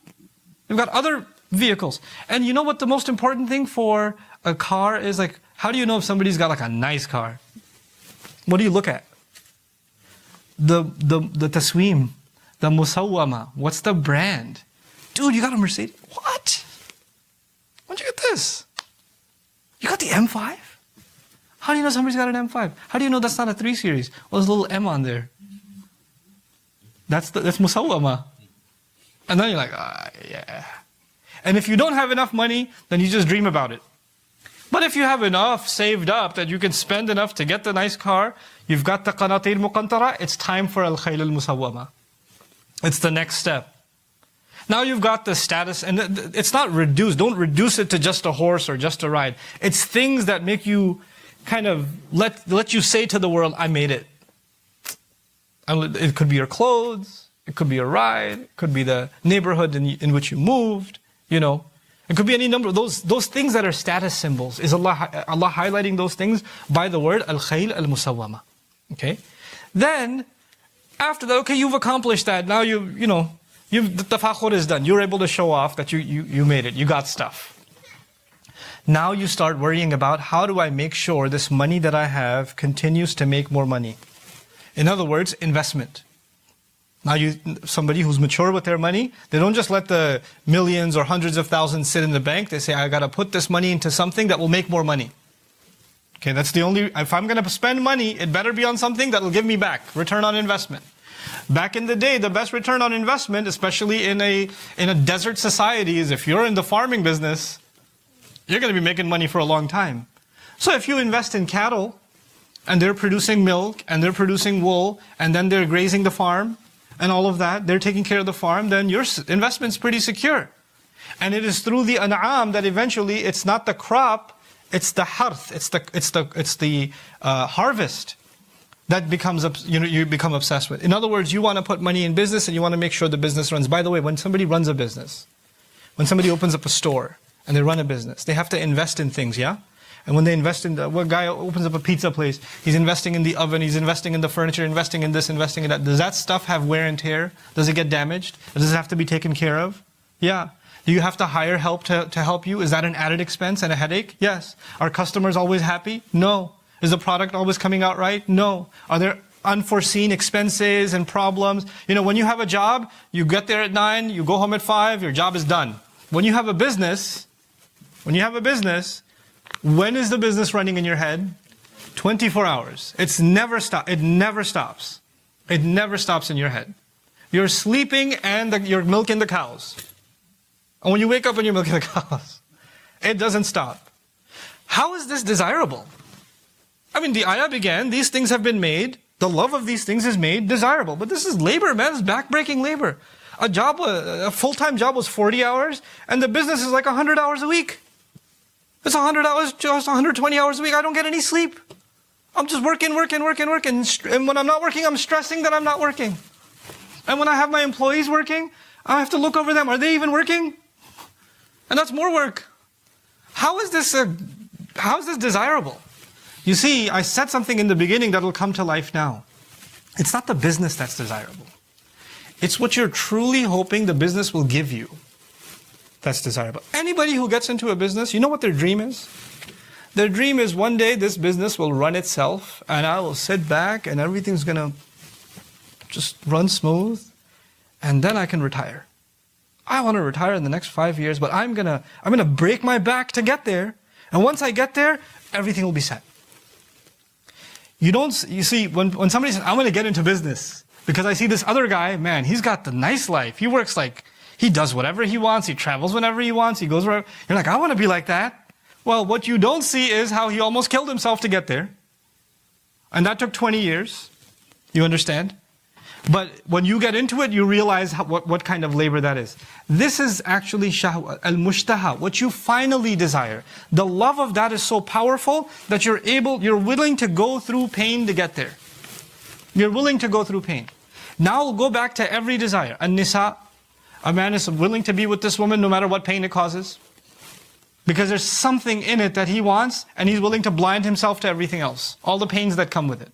They've got other vehicles. And you know what the most important thing for a car is? Like, how do you know if somebody's got like a nice car? What do you look at? The tasweem, the musawwama. What's the brand? Dude, you got a Mercedes? What? Where'd you get this? You got the M5? How do you know somebody's got an M5? How do you know that's not a 3 Series? Well, there's a little M on there. That's musawwama. And then you're like, yeah. And if you don't have enough money, then you just dream about it. But if you have enough saved up that you can spend enough to get the nice car, you've got the qanatir muqantara, it's time for al-khayl al-musawwama. It's the next step. Now you've got the status, and it's not reduced. Don't reduce it to just a horse or just a ride. It's things that make you kind of let you say to the world, I made it. It could be your clothes, it could be a ride, it could be the neighborhood in which you moved, It could be any number of those things that are status symbols. Is Allah highlighting those things by the word al-khayl al-musawwama. Okay? Then, after that, okay, you've accomplished that. Now the tafakhur is done. You're able to show off that you made it. You got stuff. Now you start worrying about how do I make sure this money that I have continues to make more money. In other words, investment. Now somebody who's mature with their money, they don't just let the millions or hundreds of thousands sit in the bank. They say, I got to put this money into something that will make more money. Okay, that's the only, if I'm going to spend money, it better be on something that will give me back, return on investment. Back in the day, the best return on investment, especially in a desert society, is if you're in the farming business, you're going to be making money for a long time. So if you invest in cattle, and they're producing milk, and they're producing wool, and then they're grazing the farm, and all of that, they're taking care of the farm, then your investment's pretty secure. And it is through the an'am that eventually it's not the crop, it's the harth, it's the harvest that becomes you become obsessed with. In other words, you want to put money in business and you want to make sure the business runs. By the way, when somebody runs a business, when somebody opens up a store and they run a business, they have to invest in things, yeah? And when they invest in one guy opens up a pizza place, he's investing in the oven, he's investing in the furniture, investing in this, investing in that. Does that stuff have wear and tear? Does it get damaged? Does it have to be taken care of? Yeah. Do you have to hire help to help you? Is that an added expense and a headache? Yes. Are customers always happy? No. Is the product always coming out right? No. Are there unforeseen expenses and problems? When you have a job, you get there at 9, you go home at 5, your job is done. When you have a business, when is the business running in your head? 24 hours. It never stops. It never stops in your head. You're sleeping and you're milking the cows. And when you wake up and you're milking the cows, it doesn't stop. How is this desirable? I mean, the ayah began, these things have been made, the love of these things is made desirable. But this is labor, man. It's back-breaking labor. A full-time job was 40 hours, and the business is like 100 hours a week. It's 100 hours, just 120 hours a week. I don't get any sleep. I'm just working. And when I'm not working, I'm stressing that I'm not working. And when I have my employees working, I have to look over them. Are they even working? And that's more work. How is this desirable? You see, I said something in the beginning that will come to life now. It's not the business that's desirable. It's what you're truly hoping the business will give you that's desirable. Anybody who gets into a business, you know what their dream is? Their dream is one day this business will run itself and I will sit back and everything's going to just run smooth and then I can retire. I want to retire in the next 5 years, but I'm gonna break my back to get there. And once I get there, everything will be set. You see, when somebody says, I'm gonna get into business, because I see this other guy, man, he's got the nice life. He works he does whatever he wants, he travels whenever he wants, he goes wherever. You're like, I want to be like that. Well, what you don't see is how he almost killed himself to get there. And that took 20 years. You understand? But when you get into it, you realize what kind of labor that is. This is actually shahwa, al-mushtaha, what you finally desire. The love of that is so powerful that you're willing to go through pain to get there. You're willing to go through pain. Now we'll go back to every desire. An-nisa, a man is willing to be with this woman no matter what pain it causes. Because there's something in it that he wants, and he's willing to blind himself to everything else. All the pains that come with it.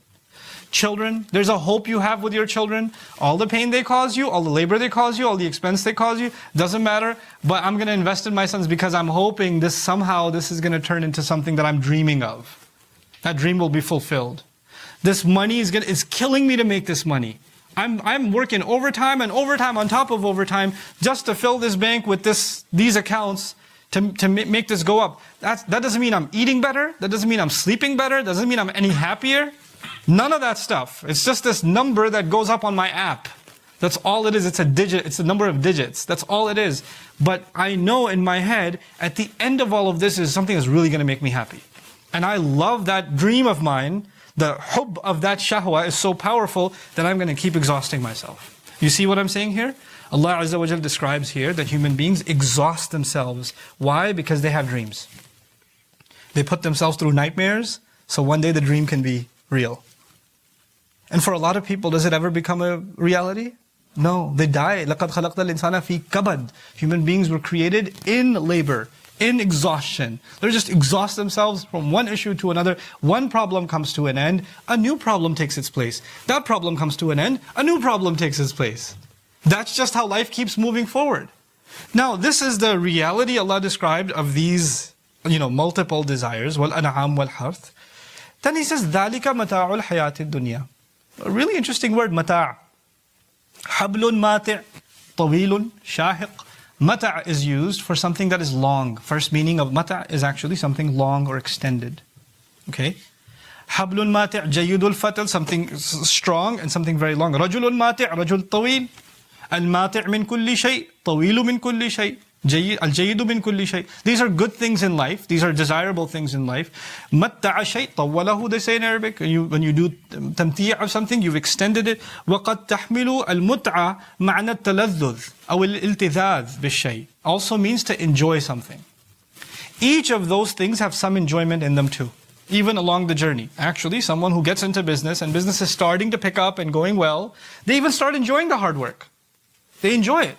Children, there's a hope you have with your children. All the pain they cause you, all the labor they cause you, all the expense they cause you, doesn't matter. But I'm going to invest in my sons because I'm hoping somehow this is going to turn into something that I'm dreaming of. That dream will be fulfilled. This money is killing me to make this money. I'm working overtime and overtime on top of overtime just to fill this bank with these accounts to make this go up. That doesn't mean I'm eating better. That doesn't mean I'm sleeping better. That doesn't mean I'm any happier. None of that stuff. It's just this number that goes up on my app. That's all it is. It's a digit. It's a number of digits. That's all it is. But I know in my head, at the end of all of this is something that's really going to make me happy. And I love that dream of mine. The hubb of that shahwa is so powerful that I'm going to keep exhausting myself. You see what I'm saying here? Allah Azza wa Jal describes here that human beings exhaust themselves. Why? Because they have dreams. They put themselves through nightmares, so one day the dream can be real. And for a lot of people, does it ever become a reality? No, they die. لَقَدْ خَلَقْنَا الْإِنسَانَ فِي كَبَدٍ. Human beings were created in labor, in exhaustion. They just exhaust themselves from one issue to another. One problem comes to an end, a new problem takes its place. That problem comes to an end, a new problem takes its place. That's just how life keeps moving forward. Now, this is the reality Allah described of these, multiple desires. وَالْأَنْعَامُ وَالْحَرْثِ. Then He says, ذَلِكَ مَتَاعُ الْحَيَاةِ الدُّنْيَا. A really interesting word, mata'. حَبْلٌ مَاتِعٌ طَوِيلٌ شَاهِقٌ. Mata' is used for something that is long. First meaning of mata' is actually something long or extended. Okay? حَبْلٌ مَاتِعٌ جَيِّدُ الْفَتْلِ. Something strong and something very long. رَجُلٌ مَاتِعٌ رَجُلٌ طَوِيلٌ. الْمَاتِعْ مِنْ كُلِّ شَيْءٍ طَوِيلُ مِنْ كُلِّ شَيْءٍ. الْجَيِّدُ مِنْ كُلِّ شَيْءٍ. These are good things in life. These are desirable things in life. مَتَّعَ شَيْءٍ طَوَّلَهُ, they say in Arabic. When you do tamti' of something, you've extended it. وَقَدْ تَحْمِلُ الْمُتْعَ مَعْنَى التَّلَذُّذ أو الْإِلْتِذَاذ بِالشَّيْءٍ. Also means to enjoy something. Each of those things have some enjoyment in them too, even along the journey. Actually, someone who gets into business and business is starting to pick up and going well, they even start enjoying the hard work. They enjoy it.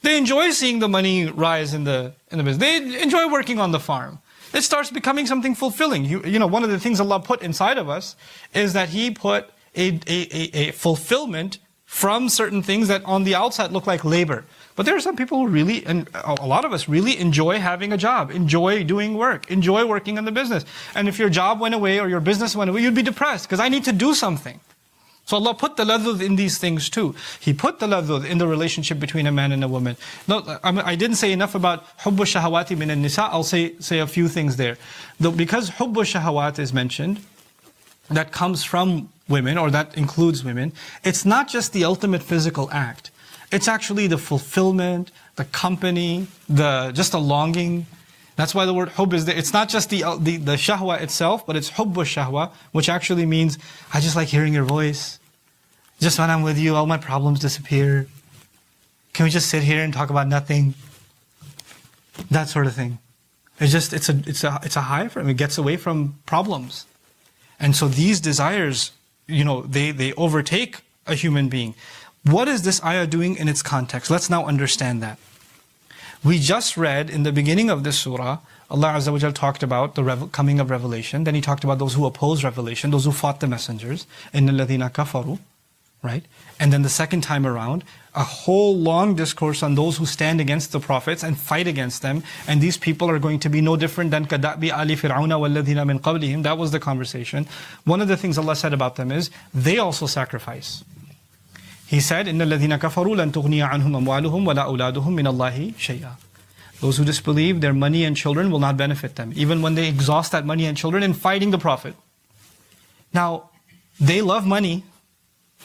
They enjoy seeing the money rise in the business. They enjoy working on the farm. It starts becoming something fulfilling. One of the things Allah put inside of us is that He put a fulfillment from certain things that on the outside look like labor. But there are some people who really, and a lot of us really enjoy having a job, enjoy doing work, enjoy working in the business. And if your job went away or your business went away, you'd be depressed because I need to do something. So Allah put the ladhud in these things too. He put the ladhud in the relationship between a man and a woman. No, I didn't say enough about hubbu shahawati min an-nisa. I'll say a few things there. Because hubbu shahawat is mentioned, that comes from women, or that includes women, it's not just the ultimate physical act. It's actually the fulfillment, the company, just a longing. That's why the word hubb is there. It's not just the shahwa itself, but it's hubbu shahwa, which actually means, I just like hearing your voice. Just when I'm with you, all my problems disappear. Can we just sit here and talk about nothing? That sort of thing. It's a high for him. It gets away from problems. And so these desires, they overtake a human being. What is this ayah doing in its context? Let's now understand that. We just read in the beginning of this surah, Allah Azza wa Jal talked about the coming of revelation. Then He talked about those who oppose revelation, those who fought the messengers. إِنَّ الَّذِينَ كَفَرُوا. Right? And then the second time around, a whole long discourse on those who stand against the prophets and fight against them. And these people are going to be no different than كَدَأْبِ آلِ فِرْعَوْنَ وَالَّذِينَ مِنْ قَبْلِهِمْ. That was the conversation. One of the things Allah said about them is, they also sacrifice. He said, إِنَّ الَّذِينَ كَفَرُوا لَن تُغْنِيَ عَنْهُمْ أَمْوَالُهُم وَلَا أَوْلَادُهُم مِّنَ اللَّهِ شَيْئًا. Those who disbelieve, their money and children will not benefit them, even when they exhaust that money and children in fighting the Prophet. Now, they love money,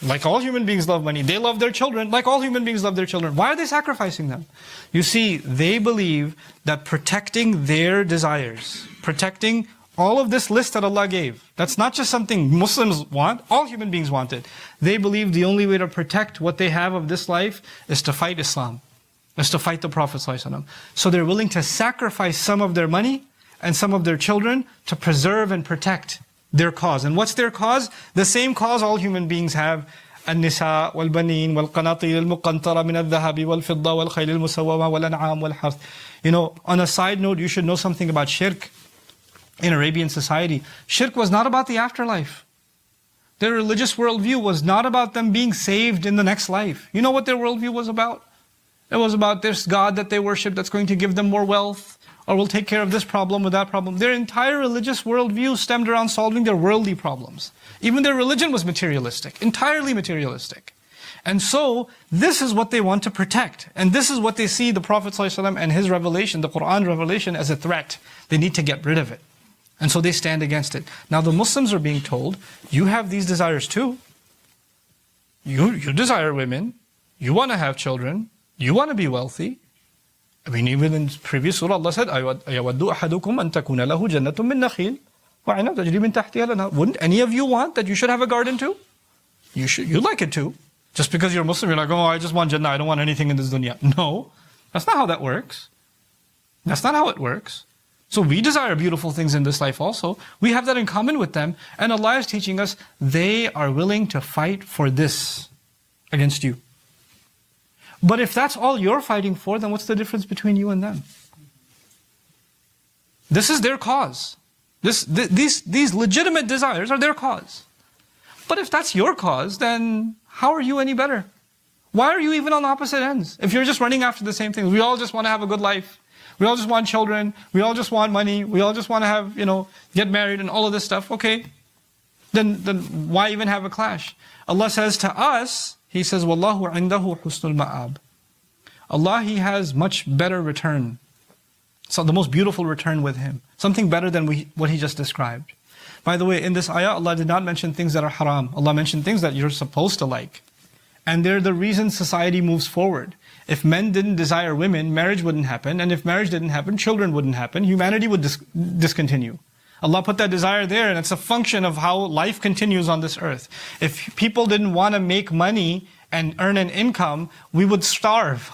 like all human beings love money. They love their children, like all human beings love their children. Why are they sacrificing them? You see, they believe that protecting their desires, protecting all of this list that Allah gave, that's not just something Muslims want, all human beings want it. They believe the only way to protect what they have of this life is to fight Islam, is to fight the Prophet ﷺ. So they're willing to sacrifice some of their money and some of their children to preserve and protect their cause. And what's their cause? The same cause all human beings have. النساء والبنين والقناطير المقنطرة من الذهب والفضة والخيل المسومة والأنعام والحرث. You know, on a side note, you should know something about shirk. In Arabian society, shirk was not about the afterlife. Their religious worldview was not about them being saved in the next life. You know what their worldview was about? It was about this God that they worship that's going to give them more wealth, or will take care of this problem or that problem. Their entire religious worldview stemmed around solving their worldly problems. Even their religion was materialistic, entirely materialistic. And so, this is what they want to protect. And this is what they see the Prophet ﷺ and his revelation, the Quran revelation, as a threat. They need to get rid of it. And so they stand against it. Now the Muslims are being told, you have these desires too. You desire women. You want to have children. You want to be wealthy. I mean, even in previous surah, Allah said, أَيَوَدُّ أَحَدُكُمْ أَن تَكُونَ لَهُ جَنَّةٌ مِّن نَخِيلٍ وَعِنَبٍ تَجْرِي مِن تَحْتِهَا الْأَنْهَارُ. Wouldn't any of you want that you should have a garden too? You like it too. Just because you're a Muslim, you're like, oh, I just want Jannah, I don't want anything in this dunya. No, that's not how that works. That's not how it works. So we desire beautiful things in this life also. We have that in common with them. And Allah is teaching us, they are willing to fight for this against you. But if that's all you're fighting for, then what's the difference between you and them? This is their cause. These legitimate desires are their cause. But if that's your cause, then how are you any better? Why are you even on opposite ends? If you're just running after the same things, we all just want to have a good life. We all just want children. We all just want money. We all just want to have, get married and all of this stuff. Okay. Then why even have a clash? Allah says to us, He says, Wallahu indahu husnul ma'ab. Allah, He has much better return. So the most beautiful return with Him. Something better than what He just described. By the way, in this ayah, Allah did not mention things that are haram. Allah mentioned things that you're supposed to like. And they're the reason society moves forward. If men didn't desire women, marriage wouldn't happen. And if marriage didn't happen, children wouldn't happen. Humanity would discontinue. Allah put that desire there, and it's a function of how life continues on this earth. If people didn't want to make money and earn an income, we would starve.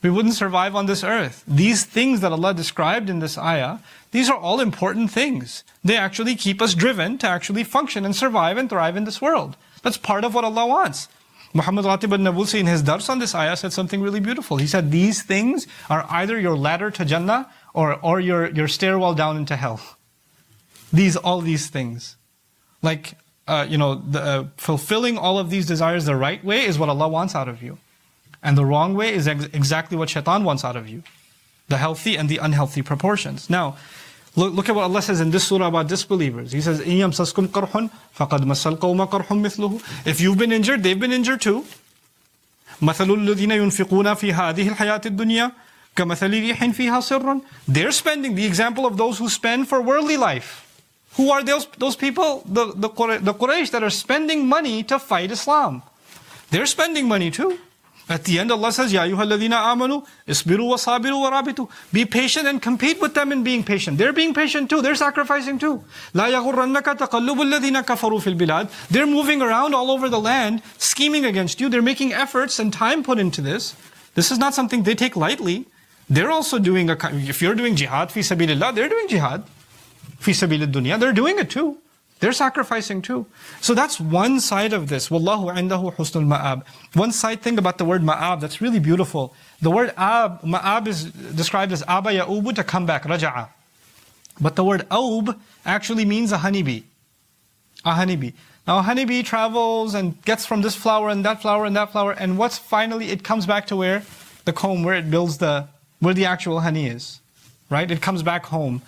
We wouldn't survive on this earth. These things that Allah described in this ayah, these are all important things. They actually keep us driven to actually function and survive and thrive in this world. That's part of what Allah wants. Muhammad Ratib al-Nabulsi in his dars on this ayah said something really beautiful. He said, these things are either your ladder to Jannah or your stairwell down into hell. All these things. Like, fulfilling all of these desires the right way is what Allah wants out of you. And the wrong way is exactly what shaitan wants out of you. The healthy and the unhealthy proportions. Now, look at what Allah says in this surah about disbelievers. He says, إِن يَمْسَسْكُمْ قَرْحٌ فَقَدْ مَسَّ الْقَوْمَ قَرْحٌ مِثْلُهُ. If you've been injured, they've been injured too. مَثَلُ الَّذِينَ يُنْفِقُونَ فِي هَذِهِ الْحَيَاةِ الدُّنْيَا كَمَثَلِ رِيحٍ فِيهَا سِرٌّ. They're spending, the example of those who spend for worldly life. Who are those people? The Quraysh that are spending money to fight Islam. They're spending money too. At the end, Allah says, Ya ayyuha alladhina amanu, isbiru wa sabiru wa rabitu. Be patient and compete with them in being patient. They're being patient too. They're sacrificing too. La yaghurrannaka taqallubu alladhina kafaru fil bilad. They're moving around all over the land, scheming against you. They're making efforts and time put into this. This is not something they take lightly. They're also doing, if you're doing jihad fi sabilillah, they're doing jihad fi sabilid dunya. They're doing it too. They're sacrificing too. So that's one side of this. Wallahu indahu husnul ma'ab. One side thing about the word ma'ab that's really beautiful. The word ma'ab is described as aba ya'ubu, to come back, raja'a. But the word aub actually means a honeybee. A honeybee. Now a honeybee travels and gets from this flower and that flower and that flower, and what's finally, it comes back to where? The comb, where it builds where the actual honey is. Right? It comes back home.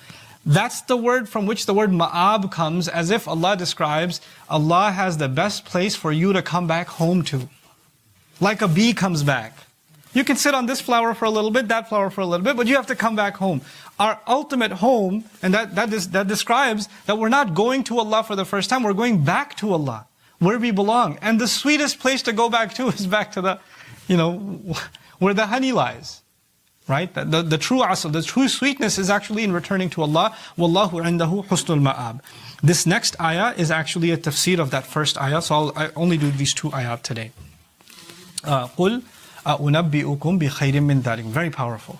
That's the word from which the word ma'ab comes, as if Allah describes, Allah has the best place for you to come back home to. Like a bee comes back. You can sit on this flower for a little bit, that flower for a little bit, but you have to come back home. Our ultimate home, and that describes that we're not going to Allah for the first time, we're going back to Allah, where we belong. And the sweetest place to go back to is back to the, where the honey lies. Right? The true asl, the true sweetness is actually in returning to Allah. Wallahu indahu husnul ma'ab. This next ayah is actually a tafseer of that first ayah, so I only do these two ayat today. قُلْ أُنَبِّئُكُمْ بِخَيْرٍ مِّن ذَلِكَ. Very powerful.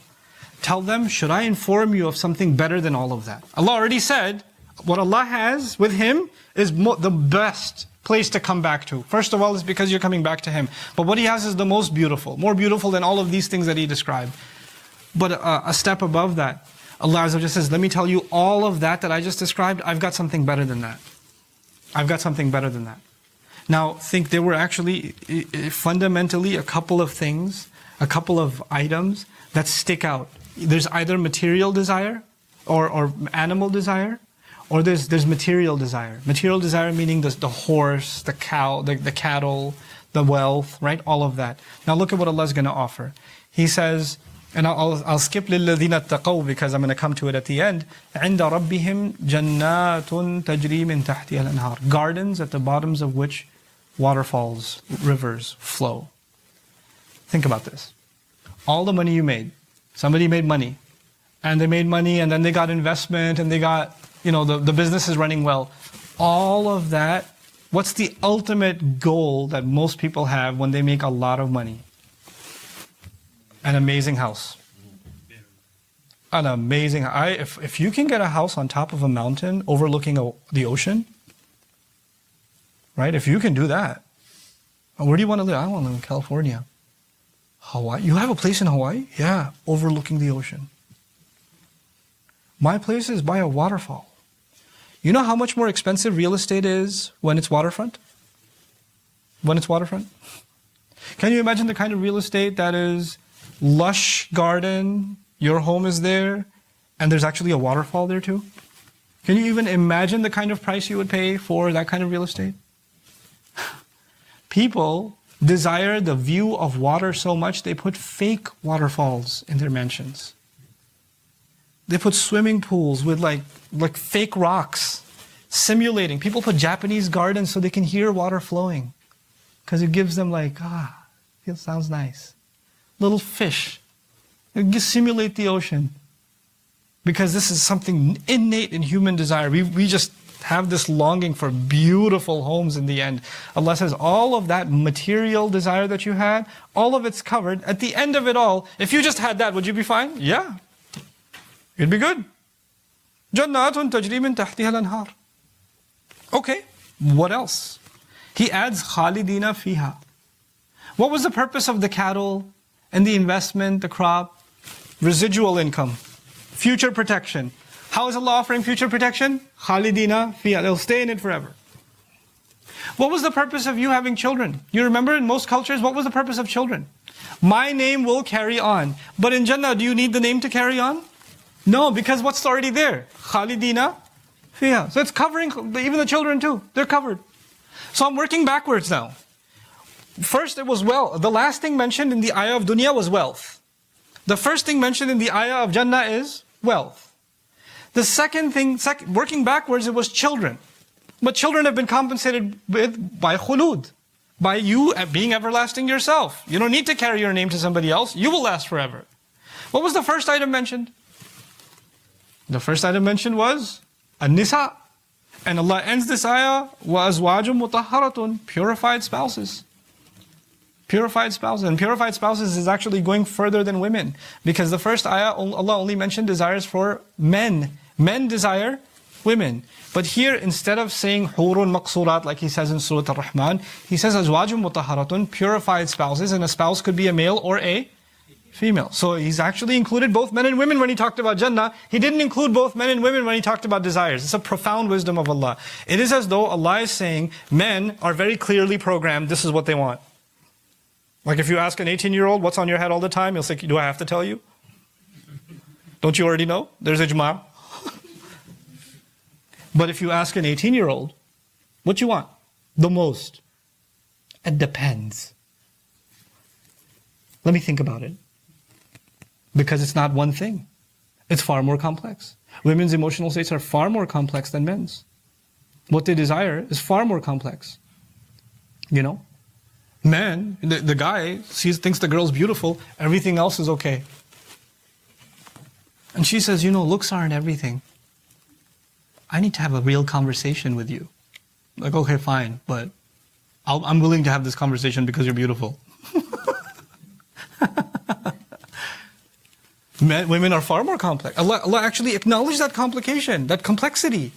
Tell them, should I inform you of something better than all of that? Allah already said, what Allah has with Him is the best place to come back to. First of all, it's because you're coming back to Him. But what He has is the most beautiful, more beautiful than all of these things that He described. But a step above that, Allah Azza wa Jalla says, let me tell you all of that I just described, I've got something better than that. I've got something better than that. Now, think there were actually fundamentally a couple of things, a couple of items that stick out. There's either material desire or animal desire, or there's material desire. Material desire meaning the horse, the cow, the cattle, the wealth, right? All of that. Now look at what Allah is going to offer. He says, and I'll skip لِلَّذِينَ اتَّقَوْا because I'm going to come to it at the end. عِنْدَ رَبِّهِمْ جَنَّاتٌ تَجْرِي مِنْ تَحْتِهَا الْأَنْهَارُ. Gardens at the bottoms of which waterfalls, rivers flow. Think about this. All the money you made, somebody made money, and they made money, and then they got investment, and they got, the business is running well. All of that, what's the ultimate goal that most people have when they make a lot of money? An amazing house. An amazing, if you can get a house on top of a mountain overlooking the ocean, right? If you can do that, where do you want to live? I want to live in California. Hawaii? You have a place in Hawaii? Yeah, overlooking the ocean. My place is by a waterfall. You know how much more expensive real estate is when it's waterfront? When it's waterfront? Can you imagine the kind of real estate that is lush garden, your home is there, and there's actually a waterfall there too? Can you even imagine the kind of price you would pay for that kind of real estate? People desire the view of water so much they put fake waterfalls in their mansions. They put swimming pools with like fake rocks, simulating. People put Japanese gardens so they can hear water flowing, because it gives them sounds nice. Little fish. You simulate the ocean. Because this is something innate in human desire. We just have this longing for beautiful homes in the end. Allah says all of that material desire that you had, all of it's covered. At the end of it all, if you just had that, would you be fine? Yeah. You'd be good. Jannatun tajri min tahtiha al-anhar. Okay, what else? He adds khalidina fiha. What was the purpose of the cattle and the investment, the crop? Residual income, future protection. How is Allah offering future protection? Khalidina fiha. They'll stay in it forever. What was the purpose of you having children? You remember in most cultures, what was the purpose of children? My name will carry on. But in Jannah, do you need the name to carry on? No, because what's already there? Khalidina fiha. So it's covering even the children too. They're covered. So I'm working backwards now. First it was wealth. The last thing mentioned in the ayah of dunya was wealth. The first thing mentioned in the ayah of Jannah is wealth. The second thing, working backwards, it was children. But children have been compensated by khulud, by you being everlasting yourself. You don't need to carry your name to somebody else. You will last forever. What was the first item mentioned? The first item mentioned was an-nisa. And Allah ends this ayah, وَأَزْوَاجٌ مُطَهَّرَةٌ, purified spouses. Purified spouses. And purified spouses is actually going further than women. Because the first ayah, Allah only mentioned desires for men. Men desire women. But here, instead of saying hurun maqsurat like he says in Surah Al-Rahman, he says azwajun mutahharatun, purified spouses, and a spouse could be a male or a female. So he's actually included both men and women when he talked about Jannah. He didn't include both men and women when he talked about desires. It's a profound wisdom of Allah. It is as though Allah is saying, men are very clearly programmed, this is what they want. Like if you ask an 18-year-old, what's on your head all the time? He'll say, do I have to tell you? Don't you already know? There's ijma'. But if you ask an 18-year-old, what you want? The most. It depends. Let me think about it. Because it's not one thing. It's far more complex. Women's emotional states are far more complex than men's. What they desire is far more complex. You know? Man, the guy thinks the girl's beautiful, everything else is okay. And she says, looks aren't everything. I need to have a real conversation with you. Like, okay, fine, but I'm willing to have this conversation because you're beautiful. Women are far more complex. Allah actually acknowledged that complication, that complexity,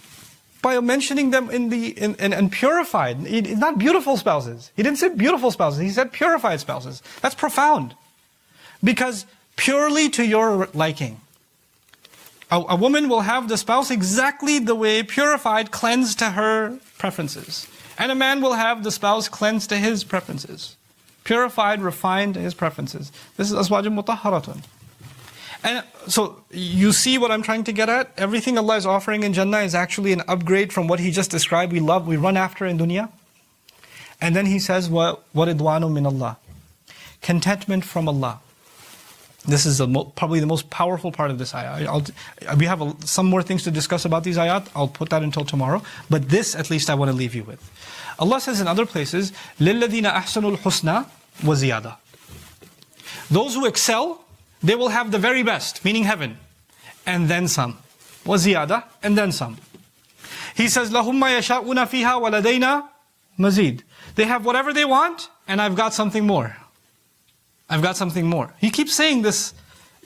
by mentioning them in purified, not beautiful spouses. He didn't say beautiful spouses, he said purified spouses. That's profound. Because purely to your liking. A woman will have the spouse exactly the way purified, cleansed to her preferences. And a man will have the spouse cleansed to his preferences. Purified, refined to his preferences. This is aswajun mutahharatun. And so you see what I'm trying to get at? Everything Allah is offering in Jannah is actually an upgrade from what He just described. We love, we run after in dunya. And then He says, وَرِضْوَانٌ مِّنَ اللَّهِ. Contentment from Allah. This is probably the most powerful part of this ayah. We have some more things to discuss about these ayat. I'll put that until tomorrow. But this at least I want to leave you with. Allah says in other places, لِلَّذِينَ أَحْسَنُوا الْحُسْنَى وَزِيَادَةٌ. Those who excel, they will have the very best, meaning heaven, and then some. وَزِيَادَةٌ, and then some. He says, لَهُمْ مَا يَشَاءُونَ فِيهَا وَلَدَيْنَا مَزِيدٌ. They have whatever they want, and I've got something more. I've got something more. He keeps saying this,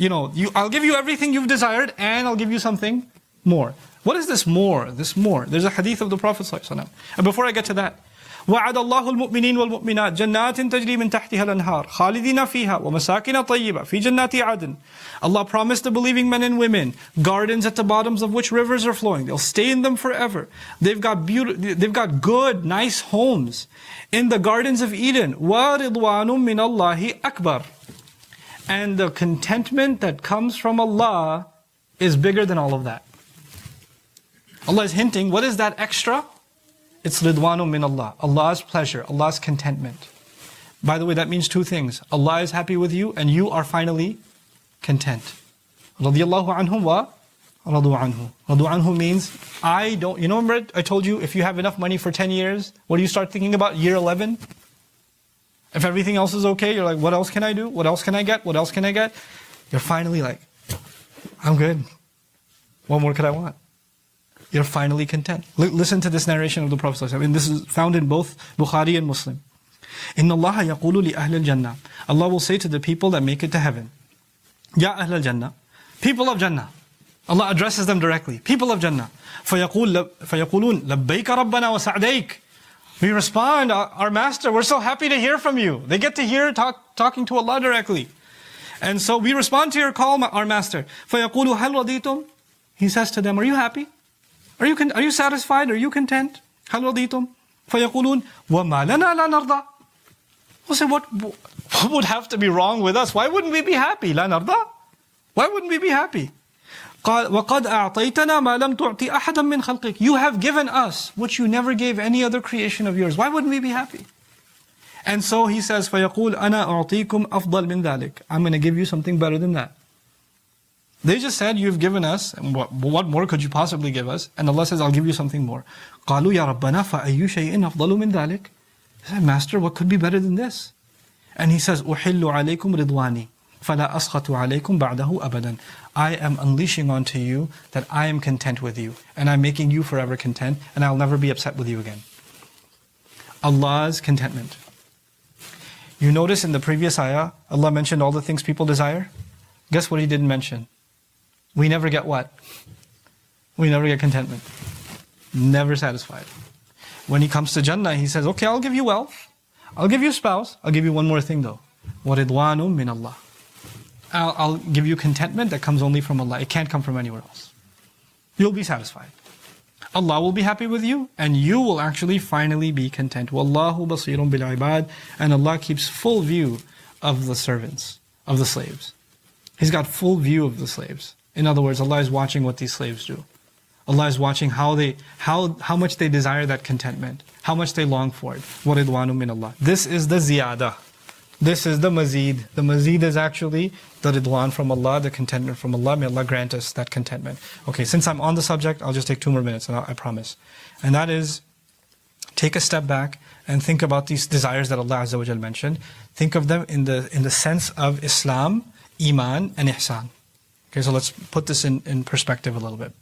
I'll give you everything you've desired, and I'll give you something more. What is this more? This more. There's a hadith of the Prophet ﷺ. And before I get to that, وعد الله المؤمنين والمؤمنات جنات تجري من تحتها الأنهار خالدين فيها ومساكن طيبة في جنات عدن. Allah promised the believing men and women gardens at the bottoms of which rivers are flowing. They'll stay in them forever. They've got good, nice homes in the gardens of Eden. وَرِضْوَانٌ مِّنَ اللَّهِ أَكْبَرٌ. And the contentment that comes from Allah is bigger than all of that. Allah is hinting, what is that extra? It's ridwanu min Allah, Allah's pleasure, Allah's contentment. By the way, that means two things. Allah is happy with you and you are finally content. Radiyallahu anhum wa radu anhu. Radu anhu means, remember I told you, if you have enough money for 10 years, what do you start thinking about? Year 11? If everything else is okay, you're like, what else can I do? What else can I get? What else can I get? You're finally like, I'm good. What more could I want? You're finally content. Listen to this narration of the Prophet ﷺ. This is found in both Bukhari and Muslim. إِنَّ اللَّهَ يَقُولُ لِأَهْلِ الْجَنَّةِ. Allah will say to the people that make it to heaven, Ya Ahl al-Jannah, people of Jannah. Allah addresses them directly, people of Jannah. فَيَقُولُونَ لَبَّيْكَ رَبَّنَا وَسَعْدَيْكَ. We respond, our Master, we're so happy to hear from you. They get to hear talking to Allah directly. And so we respond to your call, our Master. فَيَقُولُ هَلْ رَضِيتُمْ. He says to them, are you happy? Are you satisfied? Are you content? هل رضيتم? فيقولون وما لنا لا نرضى. We'll say, what would have to be wrong with us? Why wouldn't we be happy? لا نرضى. Why wouldn't we be happy? قال وقد أعطيتنا ما لم تعطي أحدا من خلقك. You have given us what you never gave any other creation of yours. Why wouldn't we be happy? And so he says, فيقول أنا أعطيكم أفضل من ذلك. I'm going to give you something better than that. They just said, you've given us, and what more could you possibly give us? And Allah says, I'll give you something more. قالوا يا ربنا فأي شيء أفضل من ذلك. They said, Master, what could be better than this? And he says, أحل عليكم رضواني فلا أسخط عليكم بعده أبدا. I am unleashing onto you that I am content with you, and I'm making you forever content, and I'll never be upset with you again. Allah's contentment. You notice in the previous ayah, Allah mentioned all the things people desire. Guess what He didn't mention? We never get what? We never get contentment. Never satisfied. When He comes to Jannah, He says, okay, I'll give you wealth. I'll give you a spouse. I'll give you one more thing though. وَرِضْوَانٌ مِّنَ اللَّهِ. I'll give you contentment that comes only from Allah. It can't come from anywhere else. You'll be satisfied. Allah will be happy with you, and you will actually finally be content. وَاللَّهُ بَصِيرٌ بِالْعِبَادِ. And Allah keeps full view of the servants, of the slaves. He's got full view of the slaves. In other words, Allah is watching what these slaves do. Allah is watching how much they desire that contentment, how much they long for it. وَرِضْوَانٌ مِّنَ اللَّهِ. This is the ziyada. This is the mazid. The mazid is actually the ridwan from Allah, the contentment from Allah. May Allah grant us that contentment. Okay, since I'm on the subject, I'll just take 2 more minutes, and I promise. And that is, take a step back and think about these desires that Allah Azza wa Jal mentioned. Think of them in the sense of Islam, Iman, and Ihsan. Okay, so let's put this in perspective a little bit.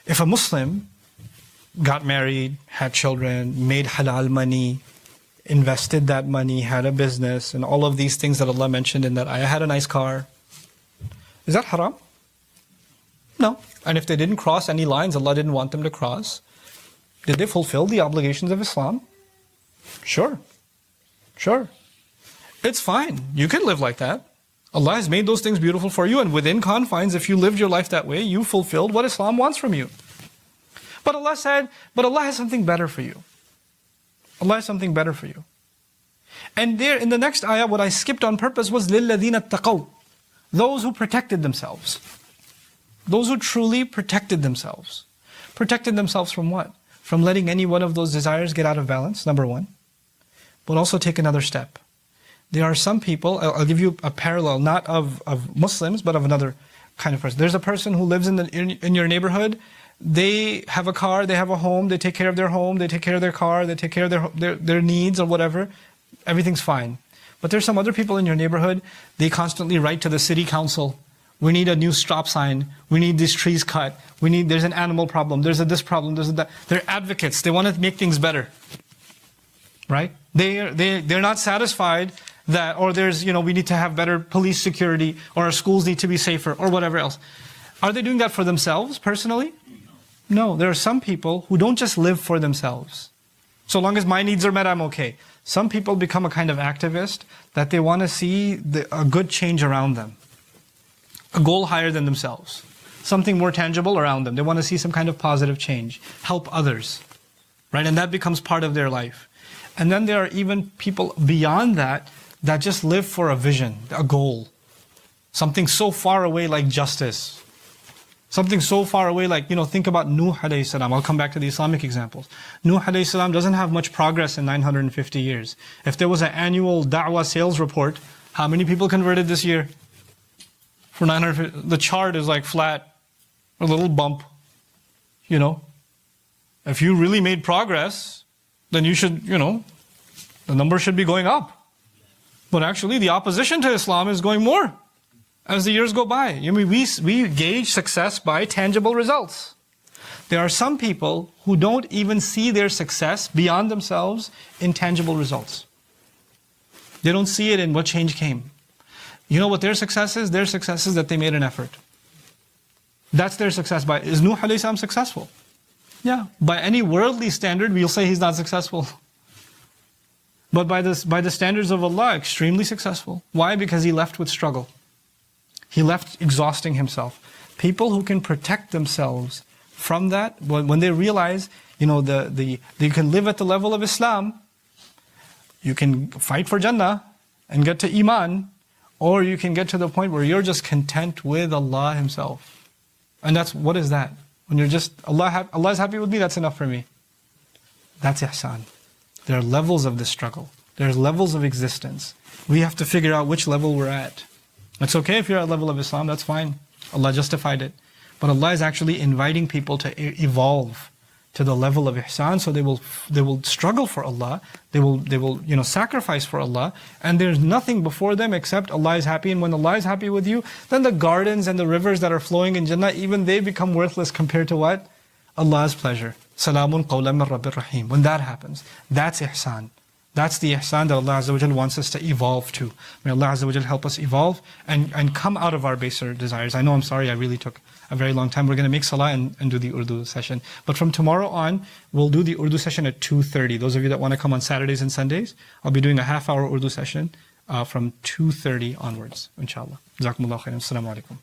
If a Muslim got married, had children, made halal money, invested that money, had a business, and all of these things that Allah mentioned in that ayah, had a nice car, is that haram? No. And if they didn't cross any lines Allah didn't want them to cross, did they fulfill the obligations of Islam? Sure. Sure. It's fine. You can live like that. Allah has made those things beautiful for you, and within confines, if you lived your life that way, you fulfilled what Islam wants from you. But Allah said, but Allah has something better for you. Allah has something better for you. And there in the next ayah, what I skipped on purpose was لِلَّذِينَ اتَّقَوْا, those who protected themselves. Those who truly protected themselves. Protected themselves from what? From letting any one of those desires get out of balance, number one. But also take another step. There are some people, I'll give you a parallel, not of Muslims, but of another kind of person. There's a person who lives in your neighborhood. They have a car, they have a home, they take care of their home, they take care of their car, they take care of their needs or whatever. Everything's fine. But there's some other people in your neighborhood, they constantly write to the city council, we need a new stop sign, we need these trees cut, there's an animal problem, there's a this problem, there's a that. They're advocates, they want to make things better. Right? They're not satisfied that, or there's, we need to have better police security, or our schools need to be safer, or whatever else. Are they doing that for themselves, personally? No, there are some people who don't just live for themselves. So long as my needs are met, I'm okay. Some people become a kind of activist that they want to see a good change around them. A goal higher than themselves. Something more tangible around them. They want to see some kind of positive change. Help others. Right? And that becomes part of their life. And then there are even people beyond that just live for a vision, a goal. Something so far away like justice. Something so far away like, think about Nuh alayhi salam. I'll come back to the Islamic examples. Nuh alayhi salam doesn't have much progress in 950 years. If there was an annual da'wah sales report, how many people converted this year? For 950, the chart is like flat, a little bump. If you really made progress, then you should, the number should be going up. But actually the opposition to Islam is going more. As the years go by, we gauge success by tangible results. There are some people who don't even see their success beyond themselves in tangible results. They don't see it in what change came. You know what their success is? Their success is that they made an effort. That's their success. Is Nuh alayhi salam successful? Yeah. By any worldly standard, we'll say he's not successful. But by the standards of Allah, extremely successful. Why? Because he left with struggle. He left exhausting himself. People who can protect themselves from that, when they realize, they can live at the level of Islam, you can fight for Jannah and get to Iman, or you can get to the point where you're just content with Allah Himself. And what is that? When you're just, Allah is happy with me, that's enough for me. That's ihsan. There are levels of this struggle. There's levels of existence. We have to figure out which level we're at. It's okay if you're at the level of Islam, that's fine. Allah justified it. But Allah is actually inviting people to evolve to the level of ihsan, so they will struggle for Allah, they will sacrifice for Allah, and there's nothing before them except Allah is happy. And when Allah is happy with you, then the gardens and the rivers that are flowing in Jannah, even they become worthless compared to what? Allah's pleasure. Salamun qawlan min Rabbir Rahim. When that happens, that's ihsan. That's the ihsan that Allah Azza wa Jal wants us to evolve to. May Allah Azza wa Jal help us evolve and come out of our baser desires. I know, I'm sorry, I really took a very long time. We're going to make salah and do the Urdu session. But from tomorrow on, we'll do the Urdu session at 2:30. Those of you that want to come on Saturdays and Sundays, I'll be doing a half-hour Urdu session from 2:30 onwards, inshallah. Jazakumullah khairan. Assalamu alaikum.